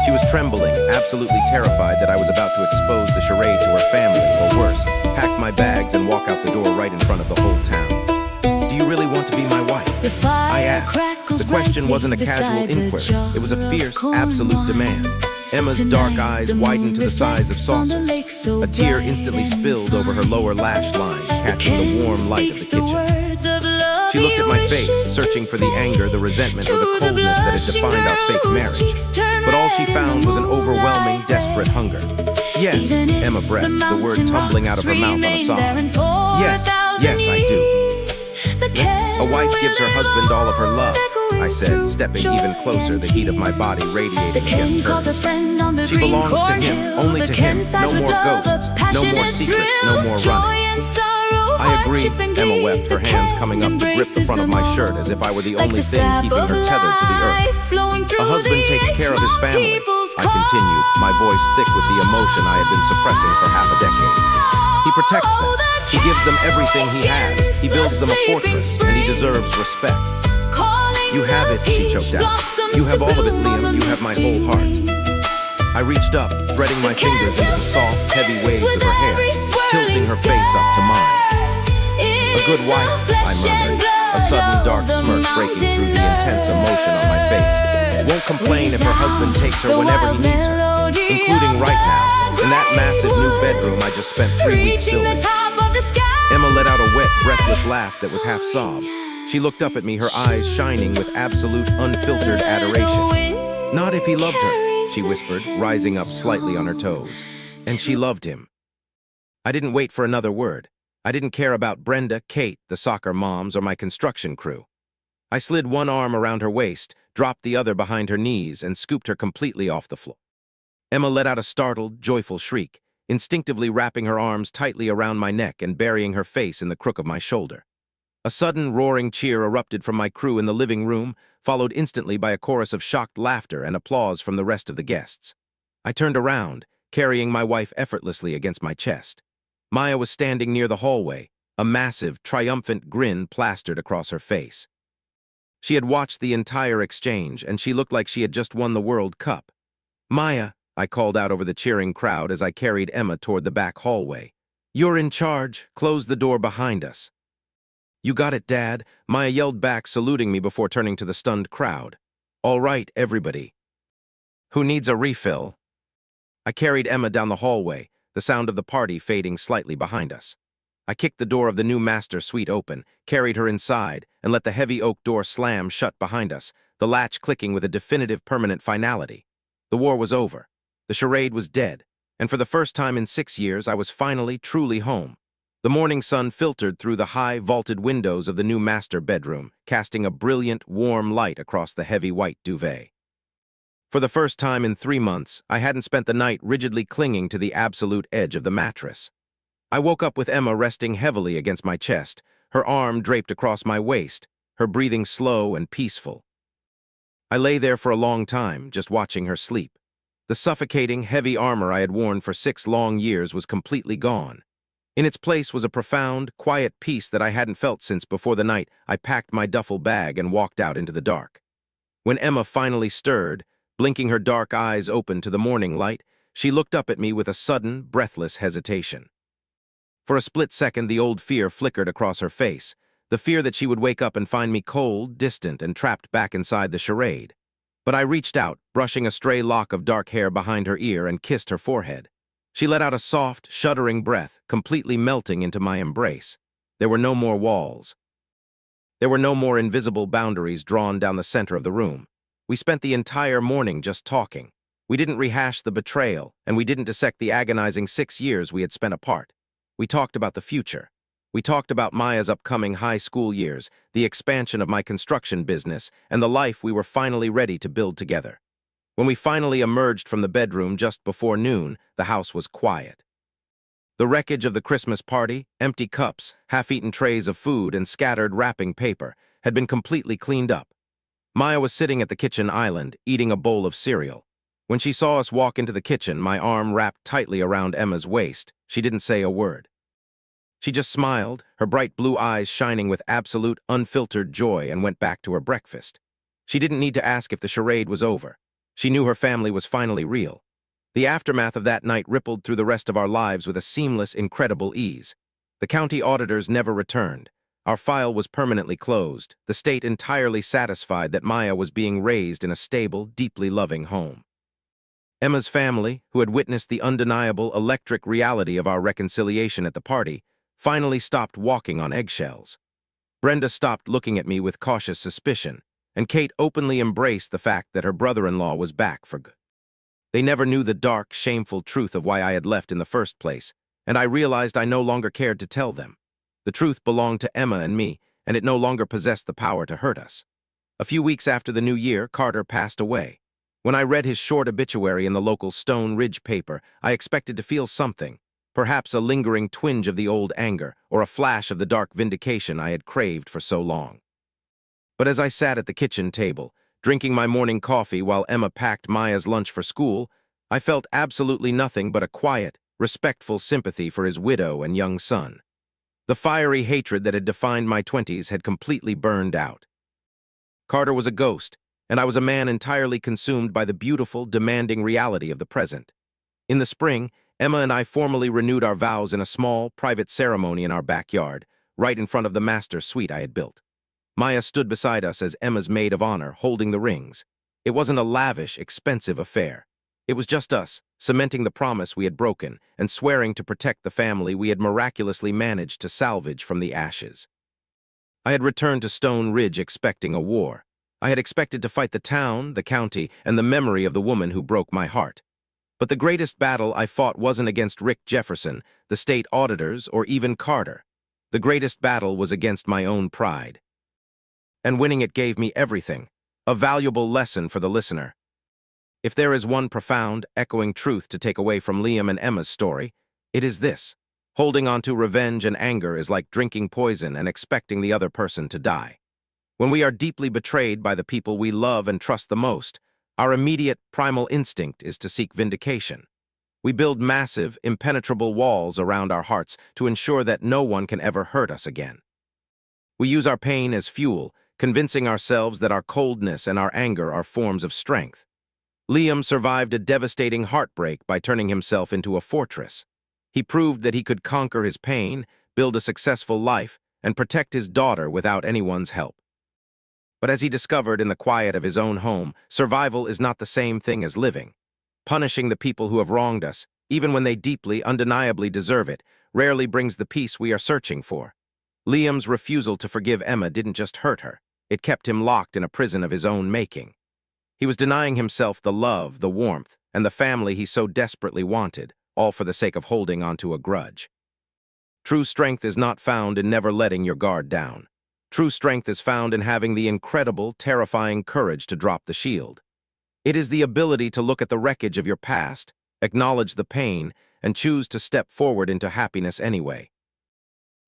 She was trembling, absolutely terrified that I was about to expose the charade to her family, or worse, pack my bags and walk out the door right in front of the whole town. "Do you really want to be my wife?" I asked. The question wasn't a casual inquiry. It was a fierce, absolute demand. Emma's dark eyes widened to the size of saucers. A tear instantly spilled over her lower lash line, catching the warm light of the kitchen. She looked at my face, searching for the anger, the resentment, or the coldness that had defined our fake marriage. But all she found was an overwhelming, desperate hunger. "Yes," Emma breathed, the word tumbling out of her mouth on a sob. Yes, I do." "A wife gives her husband all of her love," I said, stepping even closer, the heat of my body radiating against hers. "She belongs to him, only to him. No more ghosts, no more secrets, no more running." "I agree," Emma wept, her hands coming up to grip the front of my shirt as if I were the only thing keeping her tethered to the earth. "A husband takes care of his family," I continued, my voice thick with the emotion I had been suppressing for half a decade. "He protects them. He gives them everything he has. He builds them a fortress, and he deserves respect." "You have it," she choked out. "You have all of it, Liam. You have my whole heart." I reached up, threading my fingers into the soft, heavy waves of her hair, tilting her face up to mine. "A good wife," I murmured, a sudden dark smirk breaking through the intense emotion on my face. "Won't complain if her husband takes her whenever he needs her, including right now, in that massive new bedroom I just spent 3 weeks building." Emma let out a wet, breathless laugh that was half sob. She looked up at me, her eyes shining with absolute, unfiltered adoration. "Not if he loved her," she whispered, rising up slightly on her toes. "And she loved him." I didn't wait for another word. I didn't care about Brenda, Kate, the soccer moms, or my construction crew. I slid one arm around her waist, dropped the other behind her knees, and scooped her completely off the floor. Emma let out a startled, joyful shriek, instinctively wrapping her arms tightly around my neck and burying her face in the crook of my shoulder. A sudden, roaring cheer erupted from my crew in the living room, followed instantly by a chorus of shocked laughter and applause from the rest of the guests. I turned around, carrying my wife effortlessly against my chest. Maya was standing near the hallway, a massive, triumphant grin plastered across her face. She had watched the entire exchange, and she looked like she had just won the World Cup. "Maya," I called out over the cheering crowd as I carried Emma toward the back hallway. "You're in charge. Close the door behind us." "You got it, Dad," Maya yelled back, saluting me before turning to the stunned crowd. "All right, everybody. Who needs a refill?" I carried Emma down the hallway, the sound of the party fading slightly behind us. I kicked the door of the new master suite open, carried her inside, and let the heavy oak door slam shut behind us, the latch clicking with a definitive permanent finality. The war was over. The charade was dead, and for the first time in 6 years, I was finally, truly home. The morning sun filtered through the high, vaulted windows of the new master bedroom, casting a brilliant, warm light across the heavy white duvet. For the first time in 3 months, I hadn't spent the night rigidly clinging to the absolute edge of the mattress. I woke up with Emma resting heavily against my chest, her arm draped across my waist, her breathing slow and peaceful. I lay there for a long time, just watching her sleep. The suffocating, heavy armor I had worn for 6 long years was completely gone. In its place was a profound, quiet peace that I hadn't felt since before the night I packed my duffel bag and walked out into the dark. When Emma finally stirred, blinking her dark eyes open to the morning light, she looked up at me with a sudden, breathless hesitation. For a split second, the old fear flickered across her face, the fear that she would wake up and find me cold, distant, and trapped back inside the charade. But I reached out, brushing a stray lock of dark hair behind her ear, and kissed her forehead. She let out a soft, shuddering breath, completely melting into my embrace. There were no more walls. There were no more invisible boundaries drawn down the center of the room. We spent the entire morning just talking. We didn't rehash the betrayal, and we didn't dissect the agonizing 6 years we had spent apart. We talked about the future. We talked about Maya's upcoming high school years, the expansion of my construction business, and the life we were finally ready to build together. When we finally emerged from the bedroom just before noon, the house was quiet. The wreckage of the Christmas party, empty cups, half-eaten trays of food, and scattered wrapping paper had been completely cleaned up. Maya was sitting at the kitchen island, eating a bowl of cereal. When she saw us walk into the kitchen, my arm wrapped tightly around Emma's waist. She didn't say a word. She just smiled, her bright blue eyes shining with absolute, unfiltered joy, and went back to her breakfast. She didn't need to ask if the charade was over. She knew her family was finally real. The aftermath of that night rippled through the rest of our lives with a seamless, incredible ease. The county auditors never returned. Our file was permanently closed, the state entirely satisfied that Maya was being raised in a stable, deeply loving home. Emma's family, who had witnessed the undeniable electric reality of our reconciliation at the party, finally stopped walking on eggshells. Brenda stopped looking at me with cautious suspicion, and Kate openly embraced the fact that her brother-in-law was back for good. They never knew the dark, shameful truth of why I had left in the first place, and I realized I no longer cared to tell them. The truth belonged to Emma and me, and it no longer possessed the power to hurt us. A few weeks after the new year, Carter passed away. When I read his short obituary in the local Stone Ridge paper, I expected to feel something, perhaps a lingering twinge of the old anger, or a flash of the dark vindication I had craved for so long. But as I sat at the kitchen table, drinking my morning coffee while Emma packed Maya's lunch for school, I felt absolutely nothing but a quiet, respectful sympathy for his widow and young son. The fiery hatred that had defined my 20s had completely burned out. Carter was a ghost, and I was a man entirely consumed by the beautiful, demanding reality of the present. In the spring, Emma and I formally renewed our vows in a small, private ceremony in our backyard, right in front of the master suite I had built. Maya stood beside us as Emma's maid of honor, holding the rings. It wasn't a lavish, expensive affair. It was just us, cementing the promise we had broken and swearing to protect the family we had miraculously managed to salvage from the ashes. I had returned to Stone Ridge expecting a war. I had expected to fight the town, the county, and the memory of the woman who broke my heart. But the greatest battle I fought wasn't against Rick Jefferson, the state auditors, or even Carter. The greatest battle was against my own pride. And winning it gave me everything, a valuable lesson for the listener. If there is one profound, echoing truth to take away from Liam and Emma's story, it is this: holding on to revenge and anger is like drinking poison and expecting the other person to die. When we are deeply betrayed by the people we love and trust the most, our immediate, primal instinct is to seek vindication. We build massive, impenetrable walls around our hearts to ensure that no one can ever hurt us again. We use our pain as fuel, convincing ourselves that our coldness and our anger are forms of strength. Liam survived a devastating heartbreak by turning himself into a fortress. He proved that he could conquer his pain, build a successful life, and protect his daughter without anyone's help. But as he discovered in the quiet of his own home, survival is not the same thing as living. Punishing the people who have wronged us, even when they deeply, undeniably deserve it, rarely brings the peace we are searching for. Liam's refusal to forgive Emma didn't just hurt her. It kept him locked in a prison of his own making. He was denying himself the love, the warmth, and the family he so desperately wanted, all for the sake of holding onto a grudge. True strength is not found in never letting your guard down. True strength is found in having the incredible, terrifying courage to drop the shield. It is the ability to look at the wreckage of your past, acknowledge the pain, and choose to step forward into happiness anyway.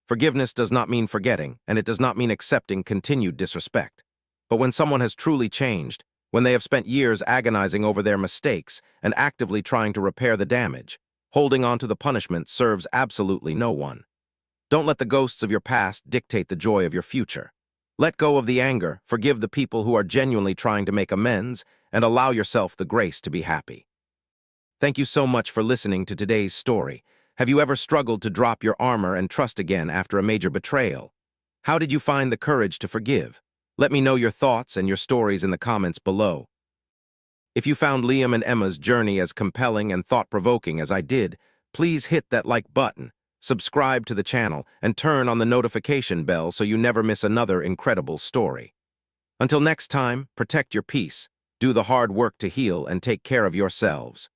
Forgiveness does not mean forgetting, and it does not mean accepting continued disrespect. But when someone has truly changed, when they have spent years agonizing over their mistakes and actively trying to repair the damage, holding on to the punishment serves absolutely no one. Don't let the ghosts of your past dictate the joy of your future. Let go of the anger, forgive the people who are genuinely trying to make amends, and allow yourself the grace to be happy. Thank you so much for listening to today's story. Have you ever struggled to drop your armor and trust again after a major betrayal? How did you find the courage to forgive? Let me know your thoughts and your stories in the comments below. If you found Liam and Emma's journey as compelling and thought-provoking as I did, please hit that like button, subscribe to the channel, and turn on the notification bell so you never miss another incredible story. Until next time, protect your peace, do the hard work to heal, and take care of yourselves.